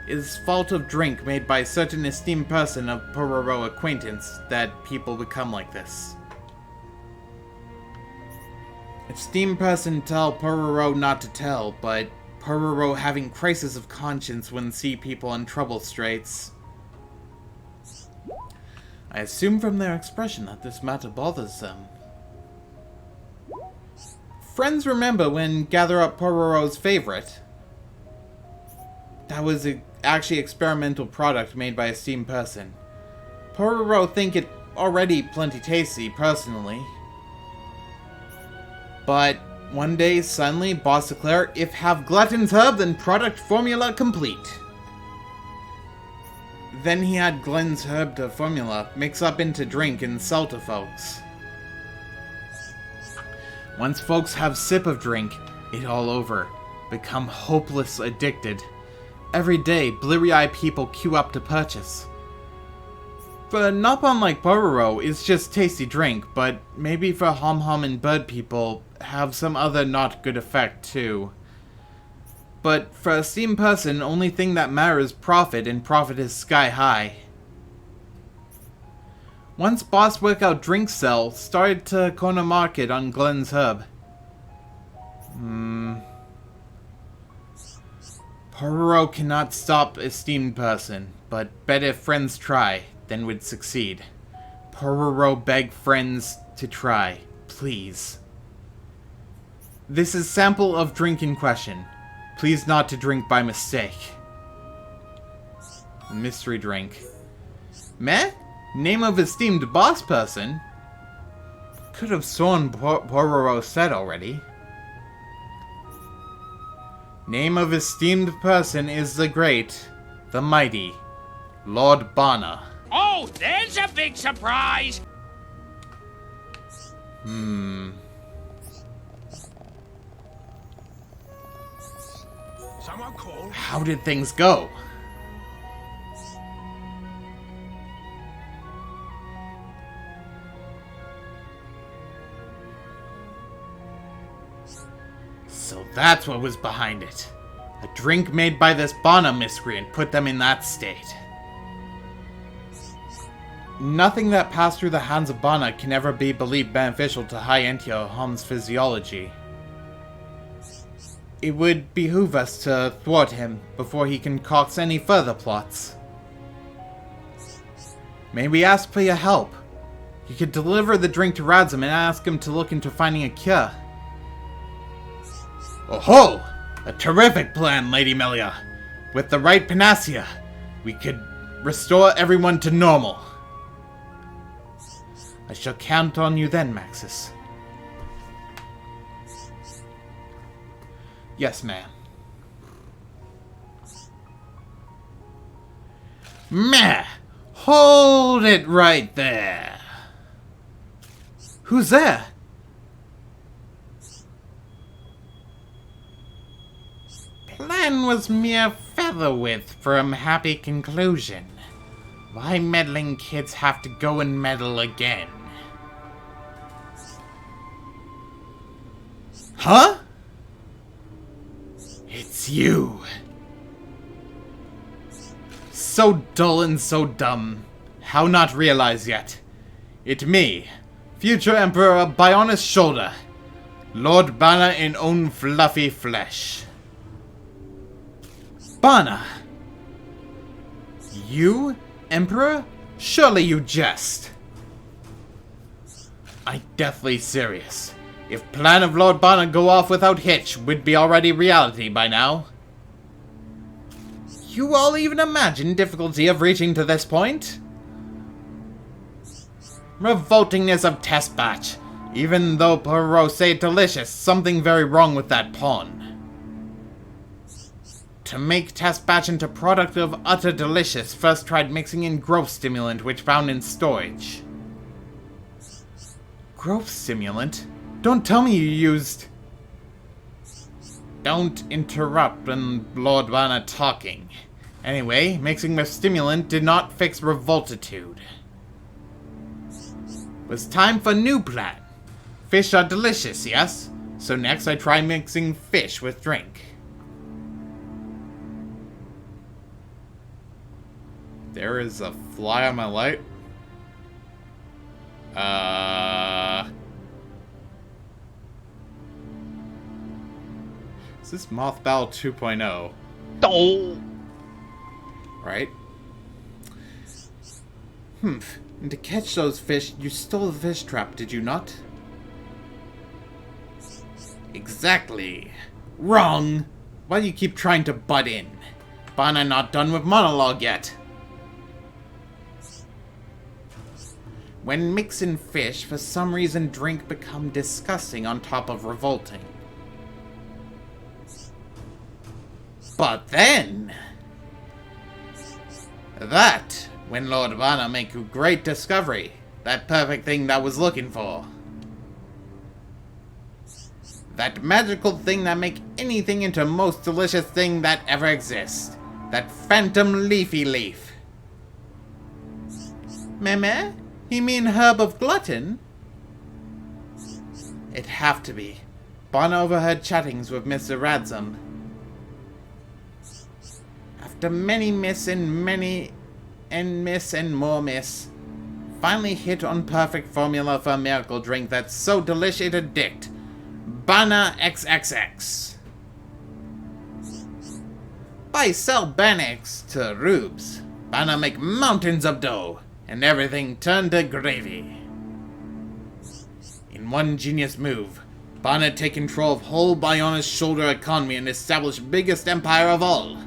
it is fault of drink made by certain esteemed person of Pororo acquaintance that people become like this. Esteemed person tell Pororo not to tell, but Pororo having crisis of conscience when see people in trouble straits. I assume from their expression that this matter bothers them. Friends remember when gather up Pororo's favorite. That was actually experimental product made by a steamed person. Pororo think it already plenty tasty, personally. But one day, suddenly, boss declare, if have glutton's herb, then product formula complete. Then he had Glenn's herb to formula, mix up into drink and sell to folks. Once folks have sip of drink, it all over. Become hopeless addicted. Every day, bleary-eyed people queue up to purchase. For not unlike Pororo, it's just tasty drink, but maybe for Hom and Bird people, have some other not good effect too. But for a steamed person, only thing that matters is profit, and profit is sky high. Once boss workout drink sell started to corner market on Glenn's herb. Pororo cannot stop a steamed person, but bet if friends try, then would succeed. Pororo beg friends to try, please. This is sample of drink in question. Please not to drink by mistake. Mystery drink. Meh? Name of esteemed boss person? Could have sworn Pororo said already. Name of esteemed person is the great, the mighty, Lord Bana. Oh, there's a big surprise! Someone call? How did things go? So that's what was behind it. A drink made by this Bana miscreant put them in that state. Nothing that passed through the hands of Bana can ever be believed beneficial to High Entio Hom's physiology. It would behoove us to thwart him before he concocts any further plots. May we ask for your help? You could deliver the drink to Radzim and ask him to look into finding a cure. Oh ho! A terrific plan, Lady Melia. With the right panacea, we could restore everyone to normal. I shall count on you then, Maxis. Yes, ma'am. Meh! Hold it right there! Who's there? Plan was mere featherweight from happy conclusion. Why meddling kids have to go and meddle again? Huh? It's you. So dull and so dumb. How not realize yet? It me, future Emperor Bionis Shoulder, Lord Bana in own fluffy flesh. Bana! You, Emperor? Surely you jest. I'm deathly serious. If plan of Lord Bana go off without hitch, would be already reality by now. You all even imagine difficulty of reaching to this point? Revoltingness of test batch. Even though Perot say delicious, something very wrong with that pawn. To make test batch into product of utter delicious, first tried mixing in growth stimulant which found in storage. Growth stimulant? Don't tell me you used... Don't interrupt when Lord Bana talking. Anyway, mixing with stimulant did not fix revoltitude. Was time for new plan. Fish are delicious, yes? So next I try mixing fish with drink. There is a fly on my light. Is this Moth Battle 2.0? Oh. Right? And to catch those fish, you stole the fish trap, did you not? Exactly. Wrong! Why do you keep trying to butt in? Bana not done with monologue yet. When mixing fish, for some reason drink become disgusting on top of revolting. But then... that, when Lord Bana make a great discovery. That perfect thing that was looking for. That magical thing that make anything into most delicious thing that ever exists. That phantom leafy leaf. Meme? You mean herb of glutton? It have to be. Bana overheard chattings with Mr. Radsum. After many miss and more miss, finally hit on perfect formula for a miracle drink that's so delish it addict. Bana XXX. By sell Banix to Rubes, Bana make mountains of dough, and everything turned to gravy. In one genius move, Bana take control of whole Bionis Shoulder economy and establish biggest empire of all.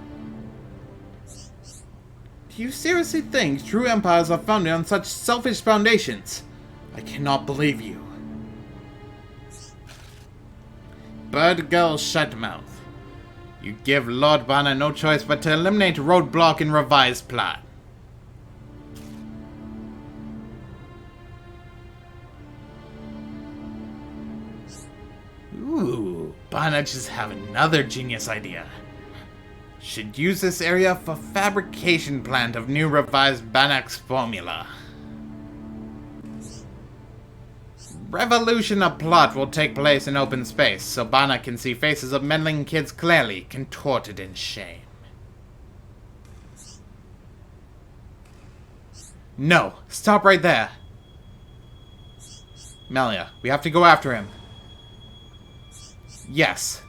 Do you seriously think true empires are founded on such selfish foundations? I cannot believe you. Bird girl shutmouth. You give Lord Bana no choice but to eliminate roadblock and revise plot. Ooh, Bana just have another genius idea. Should use this area for fabrication plant of new revised Banax formula. Revolution of plot will take place in open space, so Bana can see faces of meddling kids clearly, contorted in shame. No, stop right there. Melia, we have to go after him. Yes.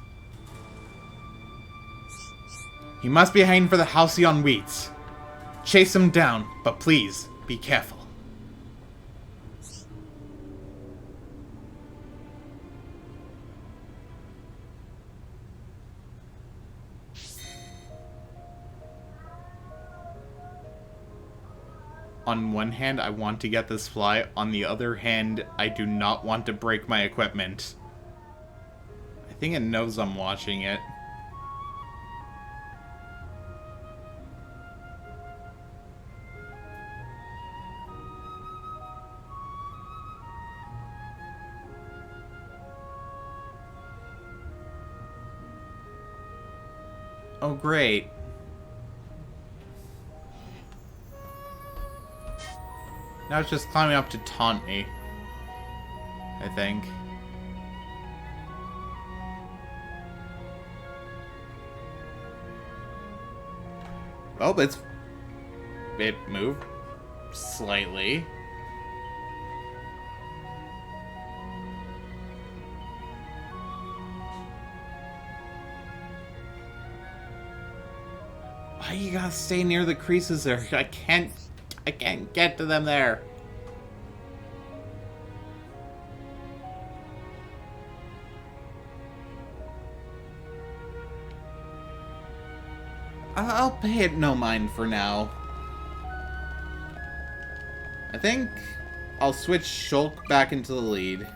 He must be heading for the Halcyon Wheats. Chase him down, but please, be careful. On one hand, I want to get this fly. On the other hand, I do not want to break my equipment. I think it knows I'm watching it. Oh, great. Now it's just climbing up to taunt me, I think. Oh, it moved slightly. Why you gotta stay near the creases there? I can't get to them there. I'll pay it no mind for now. I think I'll switch Shulk back into the lead.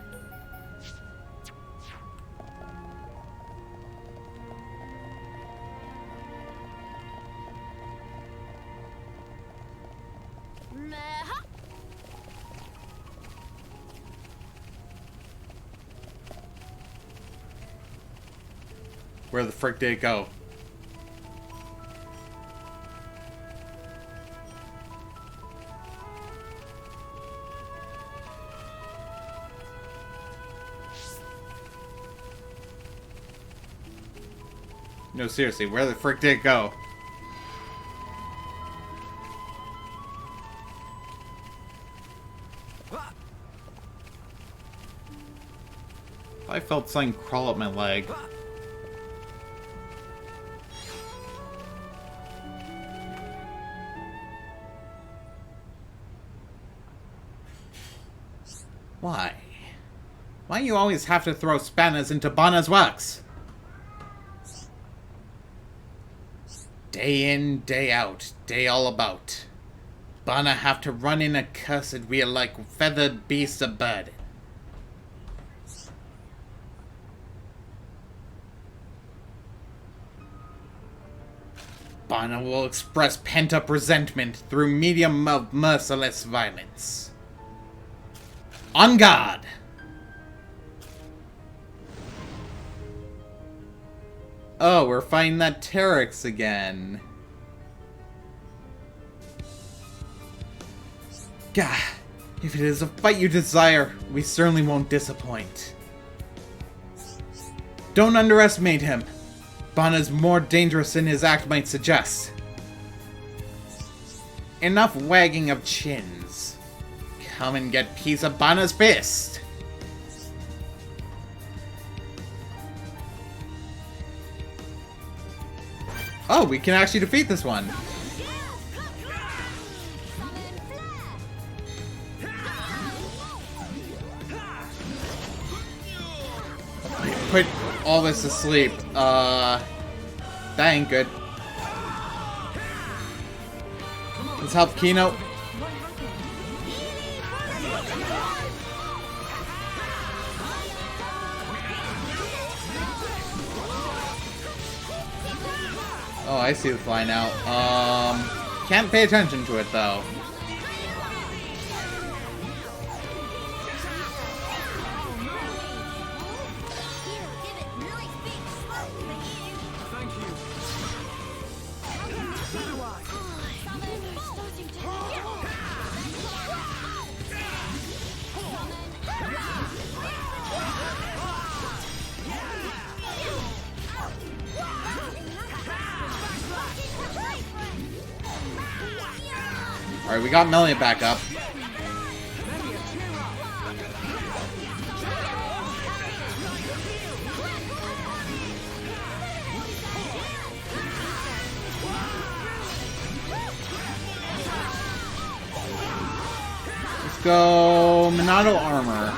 Where the frick did it go? No, seriously, where the frick did it go? I felt something crawl up my leg. Why? Why do you always have to throw spanners into Bana's works? Day in, day out, day all about. Bana have to run in a cursed wheel like feathered beasts of burden. Bana will express pent-up resentment through medium of merciless violence. On guard! Oh, we're fighting that Terex again. Gah, if it is a fight you desire, we certainly won't disappoint. Don't underestimate him. Bana's more dangerous than his act might suggest. Enough wagging of chins. Come and get piece of Bana's fist. Oh, we can actually defeat this one. Put all this to sleep. That ain't good. Let's help Kino. Oh, I see the fly now. Can't pay attention to it though. Alright, we got Melia back up. Let's go Monado armor.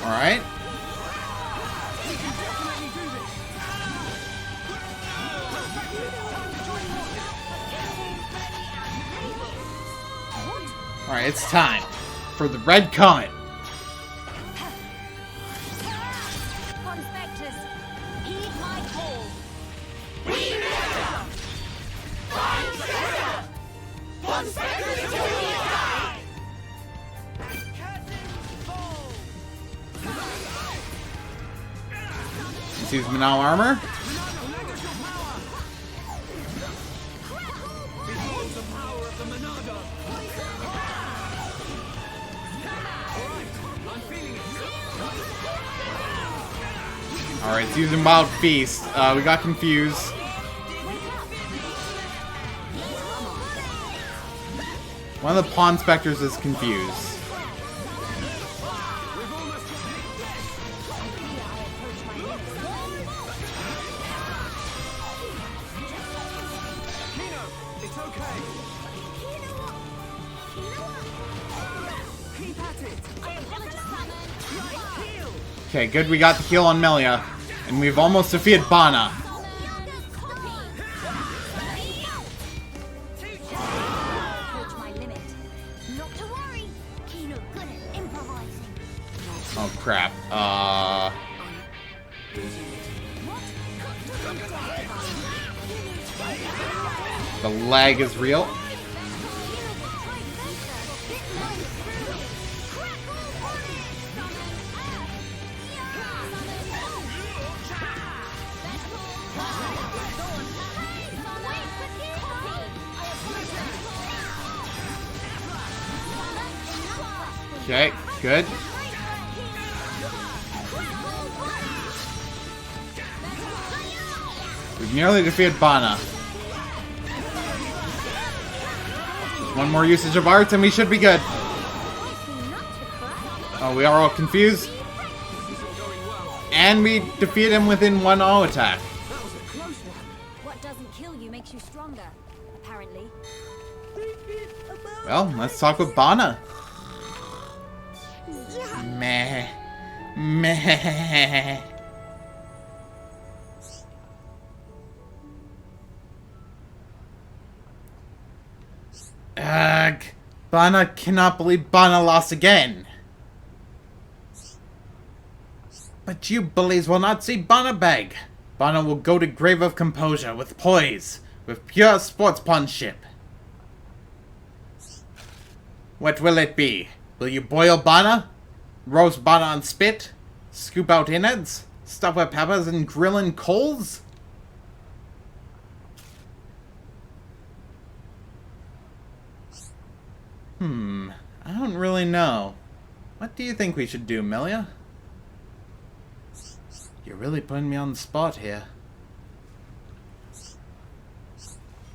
Alright. Alright, it's time for the red comet. Conspectors, heed my call. Let's use Monado armor. Alright, it's using Wild Feast. We got confused. One of the Pawn Specters is confused. Okay, good, we got the heal on Melia. And we've almost defeated Bana. Oh crap. The lag is real. Okay, good. We've nearly defeated Bana. Just one more usage of arts and we should be good. Oh, we are all confused. And we defeat him within one auto attack. What doesn't kill you makes you stronger, apparently. Well, let's talk with Bana. Meh. Meh. Ugh. Bana cannot believe Bana lost again. But you bullies will not see Bana beg. Bana will go to grave of composure with poise, with pure sportsmanship. What will it be? Will you boil Bana? Roast Bana on spit? Scoop out innards? Stuff with peppers and grill in coals? I don't really know. What do you think we should do, Melia? You're really putting me on the spot here.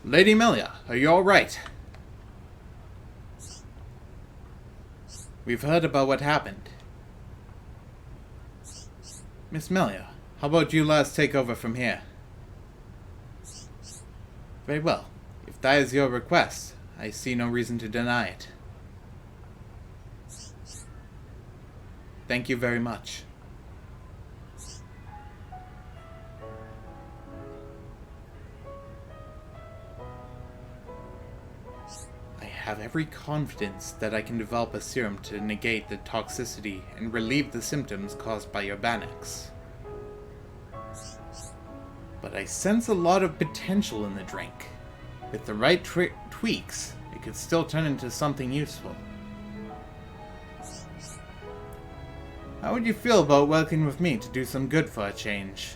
Lady Melia, are you alright? We've heard about what happened. Miss Melia, how about you let us take over from here? Very well. If that is your request, I see no reason to deny it. Thank you very much. I have every confidence that I can develop a serum to negate the toxicity and relieve the symptoms caused by your Banax. But I sense a lot of potential in the drink. With the right tweaks, it could still turn into something useful. How would you feel about working with me to do some good for a change?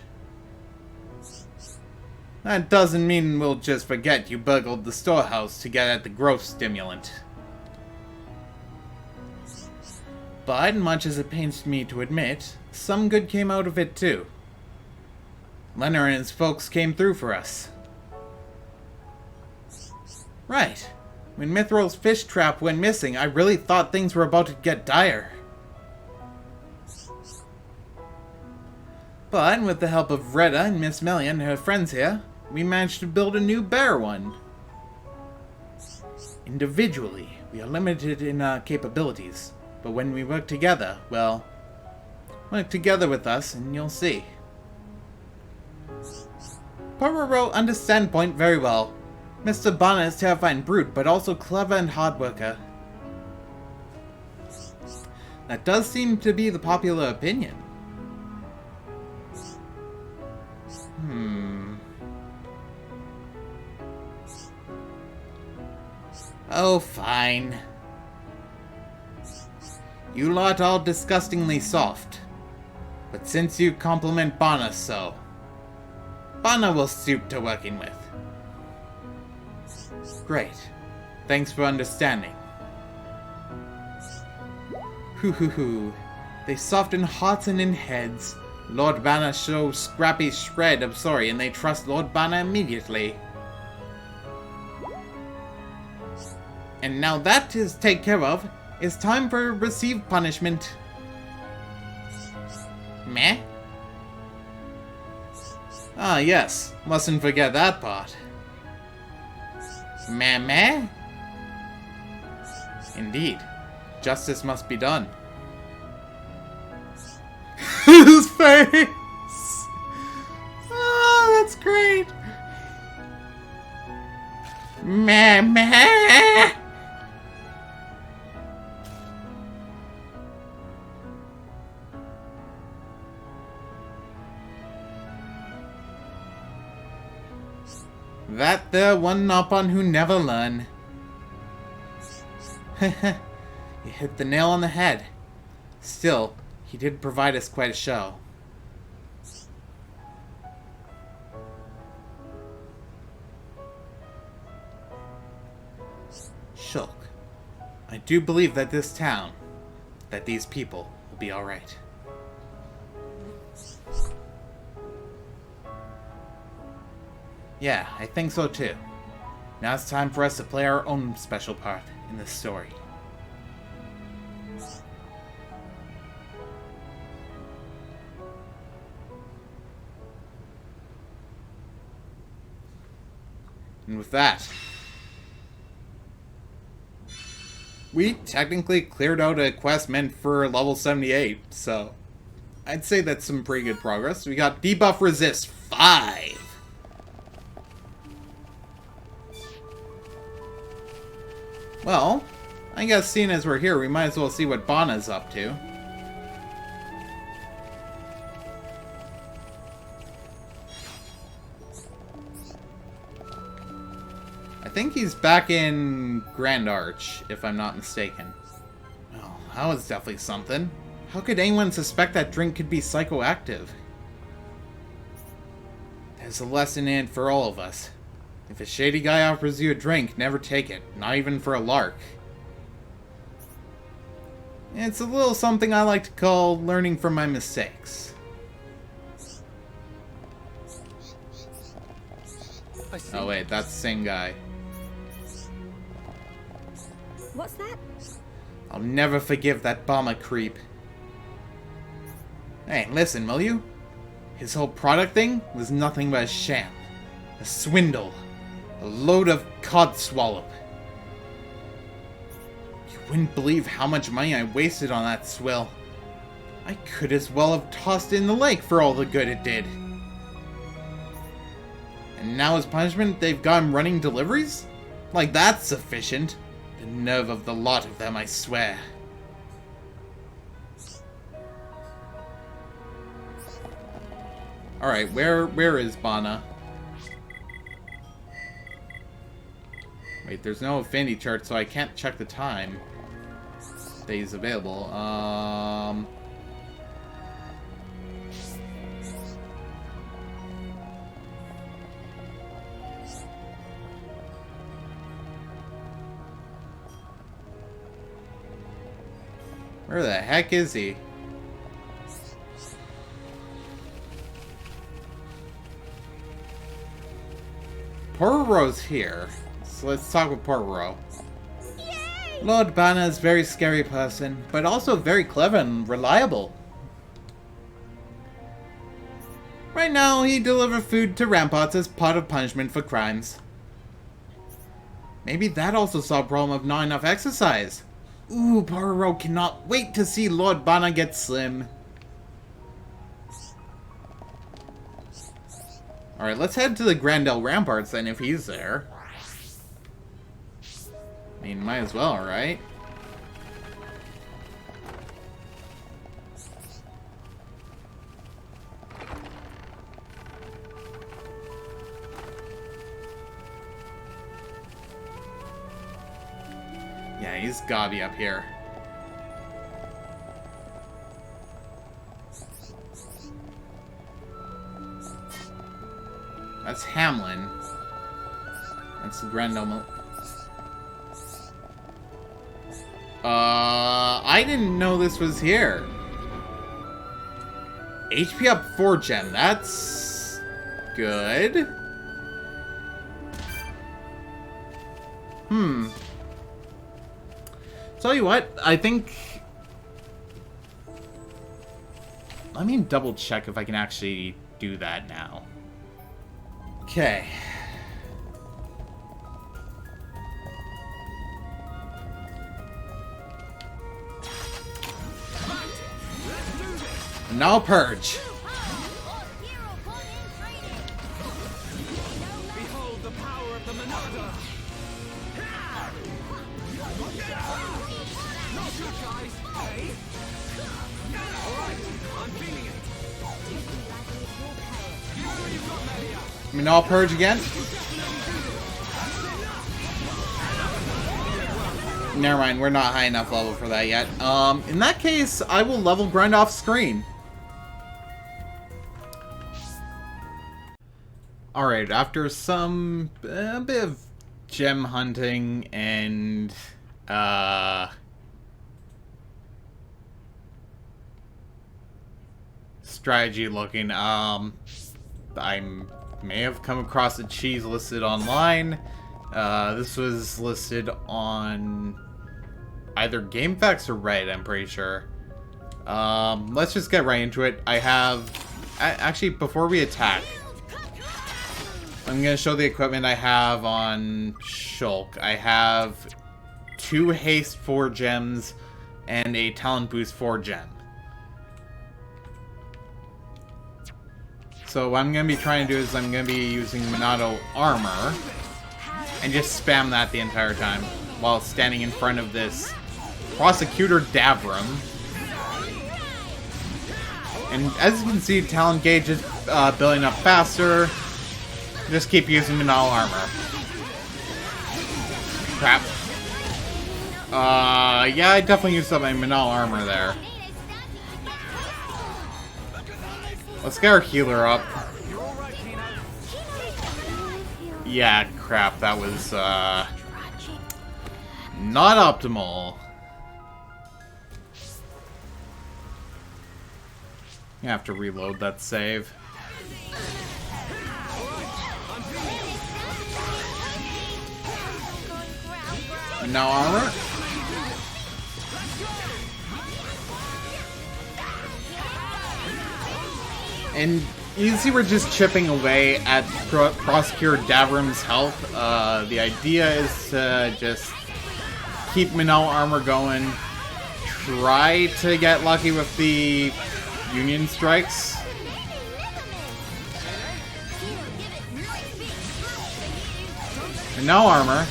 That doesn't mean we'll just forget you burgled the storehouse to get at the growth stimulant. But, much as it pains me to admit, some good came out of it too. Leonard and his folks came through for us. Right. When Mithril's fish trap went missing, I really thought things were about to get dire. But, with the help of Retta and Miss Melia and her friends here, we managed to build a new better one. Individually, we are limited in our capabilities, but when we work together, well, work together with us and you'll see. Poirot understand point very well. Mr. Bana is terrifying brute, but also clever and hard worker. That does seem to be the popular opinion. Oh, fine. You lot all disgustingly soft. But since you compliment Bana so, Bana will stoop to working with. Great. Thanks for understanding. Hoo hoo hoo. They soften hearts and in heads. Lord Bana shows scrappy shred of sorry and they trust Lord Bana immediately. And now that is taken care of, it's time for receive punishment. Meh? Ah yes, mustn't forget that part. Meh meh? Indeed, justice must be done. His face! Oh, that's great! Meh meh! That there one upon who never learn. You hit the nail on the head. Still, he did provide us quite a show. Shulk, I do believe that this town, that these people will be alright. Yeah, I think so too. Now it's time for us to play our own special part in this story. And with that, we technically cleared out a quest meant for level 78, so I'd say that's some pretty good progress. We got debuff resist 5. Well, I guess seeing as we're here, we might as well see what Bana's up to. I think he's back in Grand Arch, if I'm not mistaken. Well, that was definitely something. How could anyone suspect that drink could be psychoactive? There's a lesson in it for all of us. If a shady guy offers you a drink, never take it. Not even for a lark. It's a little something I like to call learning from my mistakes. Oh wait, that's the same guy. What's that? I'll never forgive that bomber creep. Hey, listen, will you? His whole product thing was nothing but a sham. A swindle. A load of codswallop. You wouldn't believe how much money I wasted on that swill. I could as well have tossed it in the lake for all the good it did. And now as punishment, they've got him running deliveries? Like that's sufficient. The nerve of the lot of them, I swear. Alright, where is Bana? Wait, there's no affinity chart, so I can't check the time that he's available. Where the heck is he? Pororo's here. So let's talk with Pororo. Lord Bana is a very scary person, but also very clever and reliable. Right now, he delivers food to ramparts as part of punishment for crimes. Maybe that also solved the problem of not enough exercise. Ooh, Pororo cannot wait to see Lord Bana get slim. Alright, let's head to the Grandel Ramparts then, if he's there. I mean, might as well, right? Yeah, he's gotta be up here. That's Hamlin. That's the Grandel. I didn't know this was here. HP up 4 gem. That's good. Tell you what, I think... Let me double check if I can actually do that now. Okay. And now purge. Behold the power of the Monada! Not good, guys! Hey? Alright, I'm feeling it! Give me what you've got, Melia! I mean, I'll purge again. Never mind, we're not high enough level for that yet. In that case, I will level grind off screen. Alright, after some bit of gem hunting and strategy looking. I may have come across a cheese listed online. This was listed on either GameFAQs or Reddit, I'm pretty sure. Let's just get right into it. I have... Actually, before we attack, I'm going to show the equipment I have on Shulk. I have 2 haste 4 gems and a talent boost 4 gem. So what I'm going to be trying to do is I'm going to be using Minato armor and just spam that the entire time while standing in front of this Prosecutor Davram. And as you can see, talent gauge is building up faster. Just keep using Minato armor. Crap. Yeah, I definitely used up my Minato armor there. Let's get our healer up. Yeah, crap, that was, not optimal. You have to reload that save. And now armor. And you see we're just chipping away at Prosecutor Davram's health. The idea is to just keep Minato armor going. Try to get lucky with the Union strikes. Minato armor.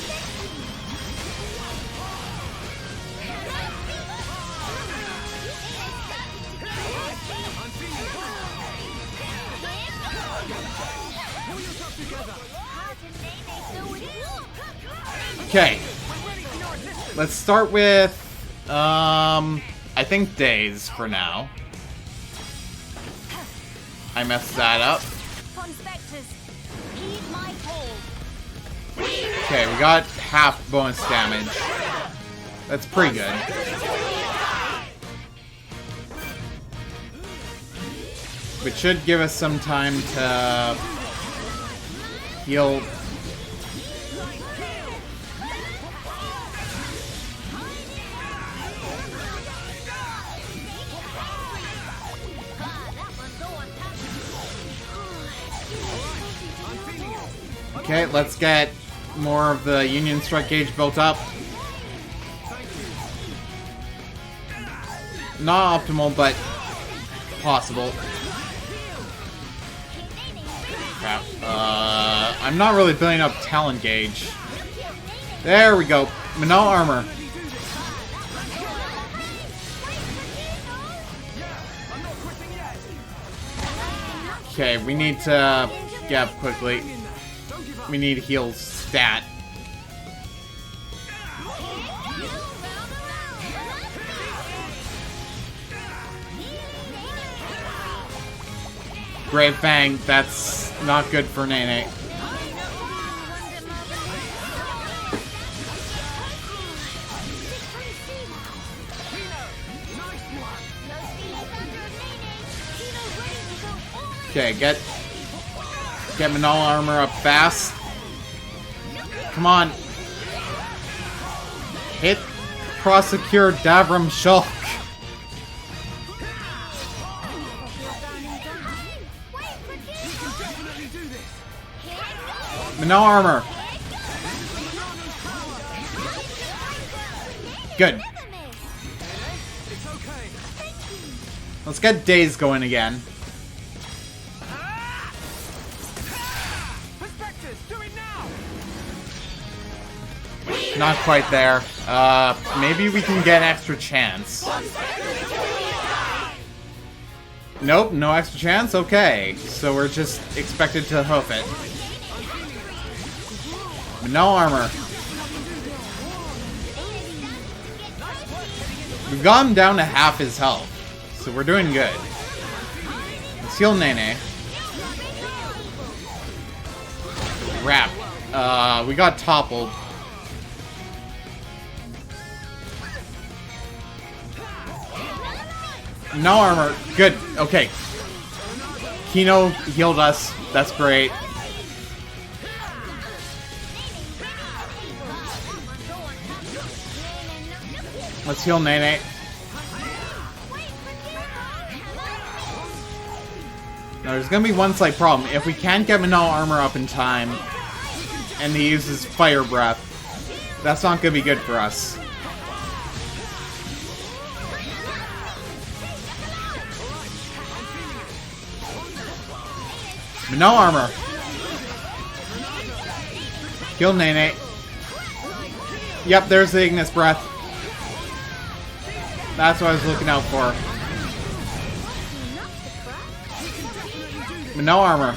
Okay, let's start with, I think days for now. I messed that up. Okay, we got half bonus damage. That's pretty good. Which should give us some time to heal. Okay, let's get more of the Union Strike gauge built up. Not optimal, but possible. Crap. I'm not really building up talent gauge. There we go. Minato armor. Okay, we need to get up quickly. We need heal stat. Great Fang, that's not good for Nene. Okay, get Minato armor up fast. Come on. Hit Prosecutor Davram Shulk. Minato armor. Good. Let's get Days going again. Not quite there. Maybe we can get an extra chance. Nope, no extra chance? Okay. So we're just expected to hoof it. No armor. We've got him down to half his health. So we're doing good. Let's heal Nene. Crap. We got toppled. No armor. Good. Okay. Kino healed us. That's great. Let's heal Nene. Now, there's gonna be one slight problem. If we can't get Minot armor up in time, and he uses fire breath, that's not gonna be good for us. Minot armor. Heal Nene. Yep, there's the Ignis breath. That's what I was looking out for. But no armor.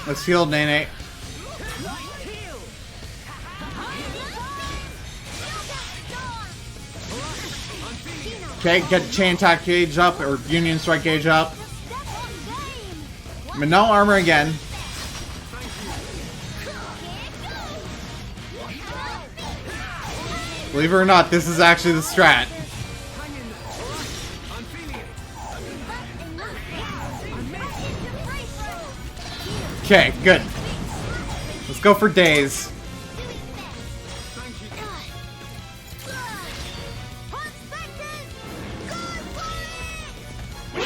Let's heal Nene. Okay, get chain attack gauge up, or union strike gauge up. But no armor again. Believe it or not, this is actually the strat. Okay, good. Let's go for days.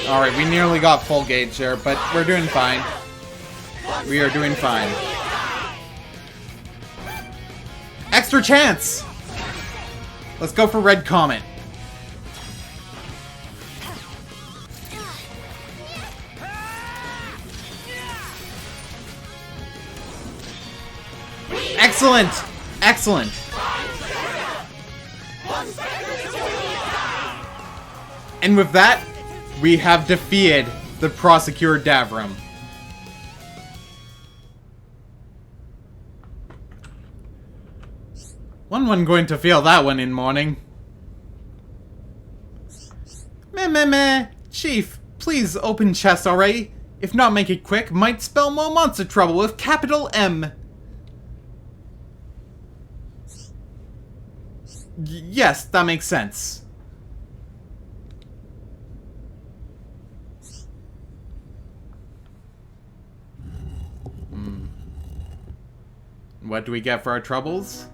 Alright, we nearly got full gauge there, but we're doing fine. We are doing fine. Extra chance! Let's go for Red Comet. Excellent! Excellent! And with that, we have defeated the Prosecutor Davram. One going to feel that one in morning. Meh. Chief, please open chest already. If not, make it quick. Might spell more monster trouble with capital M. Yes, that makes sense. What do we get for our troubles?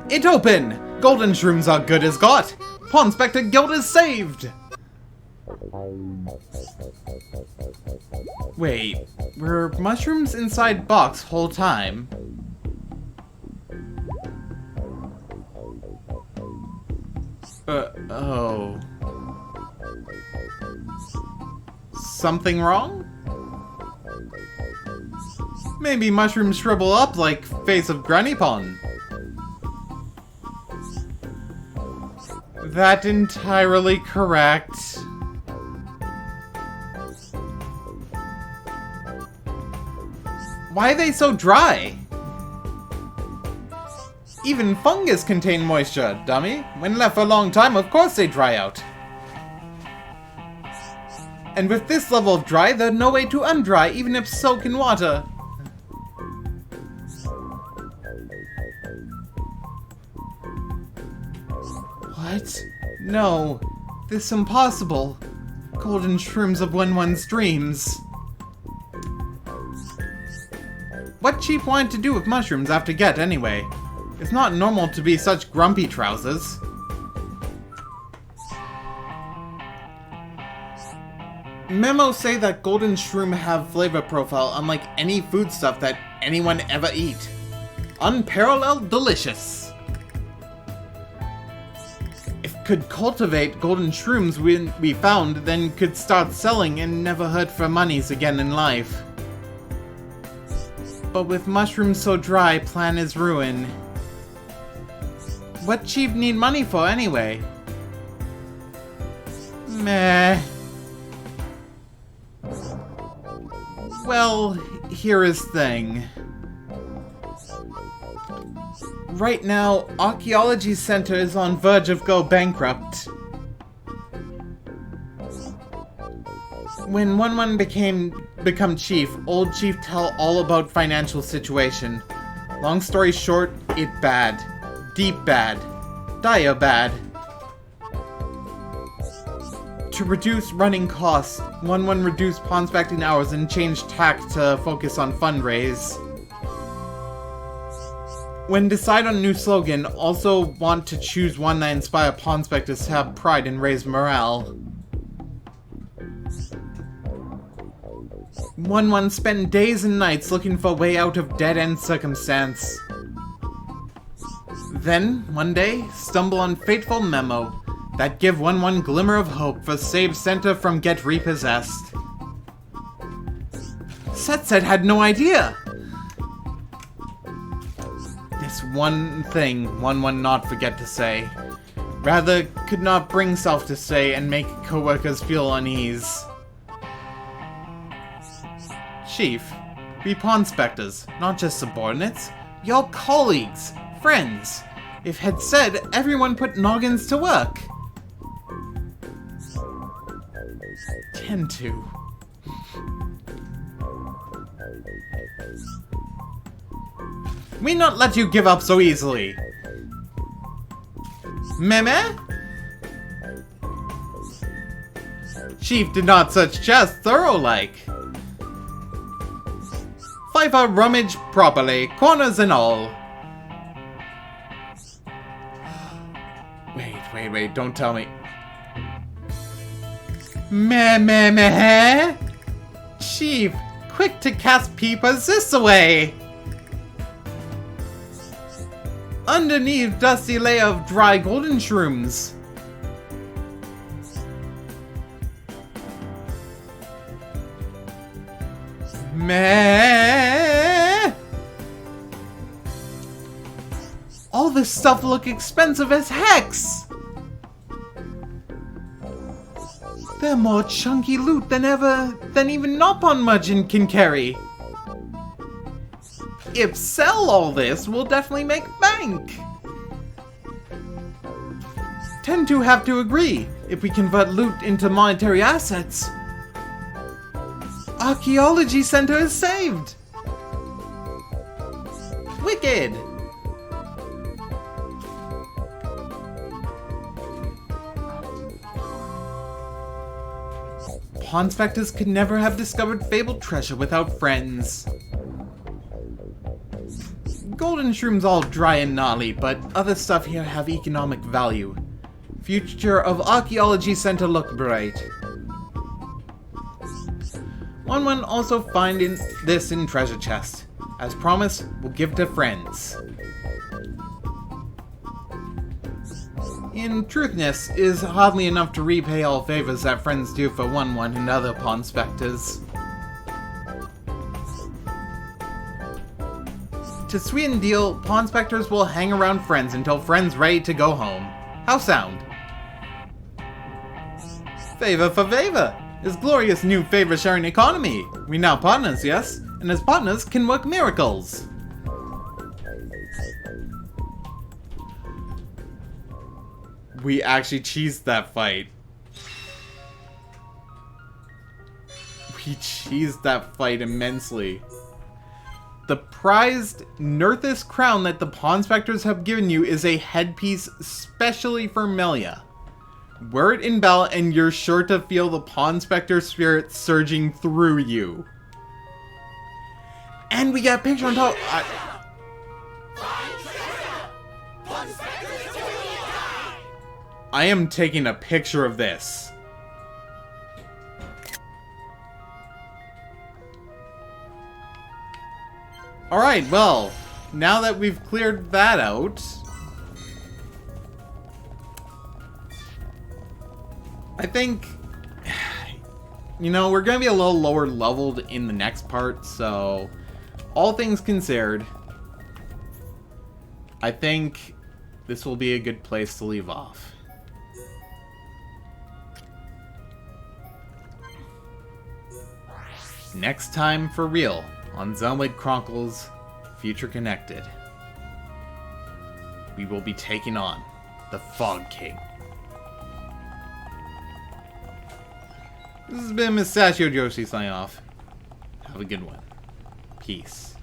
It open! Golden shrooms are good as got! Pawn Spectre Guild is saved! Wait, were mushrooms inside box whole time? Oh. Something wrong? Maybe mushrooms shrivel up like face of Granny Pond. That entirely correct. Why are they so dry? Even fungus contain moisture, dummy. When left for a long time, of course they dry out. And with this level of dry, there's no way to undry, even if soaked in water. What? No. This is impossible. Golden shrooms of one's dreams. What Chief wanted to do with mushrooms after Get, anyway? It's not normal to be such grumpy trousers. Memos say that golden shroom have flavor profile unlike any foodstuff that anyone ever eat. Unparalleled delicious. If could cultivate golden shrooms we found, then could start selling and never hurt for monies again in life. But with mushrooms so dry, plan is ruin. What Chief need money for anyway? Meh. Well, here is thing. Right now, Archaeology Center is on verge of go bankrupt. When One become chief, old chief tell all about financial situation. Long story short, it bad. Deep bad. Dire bad. To reduce running costs, One reduced pawn inspecting hours and changed tack to focus on fundraise. When decide on new slogan, also want to choose one that inspire pawn inspectors to have pride and raise morale. One spent days and nights looking for a way out of dead-end circumstance. Then, one day, stumble on fateful memo that give One glimmer of hope for save center from get repossessed. Set had no idea. This one thing One not forget to say. Rather, could not bring self to say and make co-workers feel unease. Chief, we pawn inspectors, not just subordinates. We all colleagues, friends. If had said, everyone put noggins to work. Tend to. We not let you give up so easily. Meme? Chief did not search chest thorough-like. FIFA rummage properly, corners and all. Wait, don't tell me. Meh? Chief, quick to cast peepers this away! Underneath dusty layer of dry golden shrooms. Meh. All this stuff look expensive as hex. They're more chunky loot than even Nopon Merchant can carry. If sell all this, we'll definitely make bank. Tend to have to agree. If we convert loot into monetary assets, Archaeology Center is saved. Wicked. Pawn inspectors could never have discovered fabled treasure without friends. Golden shrooms all dry and gnarly, but other stuff here have economic value. Future of Archaeology Center look bright. One also find this in treasure chest. As promised, we'll give to friends. In truthness, is hardly enough to repay all favors that friends do for One and other pawn inspectors. To sweeten deal, pawn inspectors will hang around friends until friends ready to go home. How sound? Favor for favor! This glorious new favor sharing economy! We now partners, yes? And as partners can work miracles! We actually cheesed that fight. We cheesed that fight immensely. The prized Nerthus crown that the pawn inspectors have given you is a headpiece specially for Melia. Wear it in battle and you're sure to feel the pawn inspector spirit surging through you. And we got a picture on top. I am taking a picture of this. Alright, well, now that we've cleared that out, I think, you know, we're gonna be a little lower leveled in the next part, so all things considered, I think this will be a good place to leave off. Next time, for real, on Xenoblade Chronicles Future Connected, we will be taking on the Fog King. This has been Mustachio Joshi signing off. Have a good one. Peace.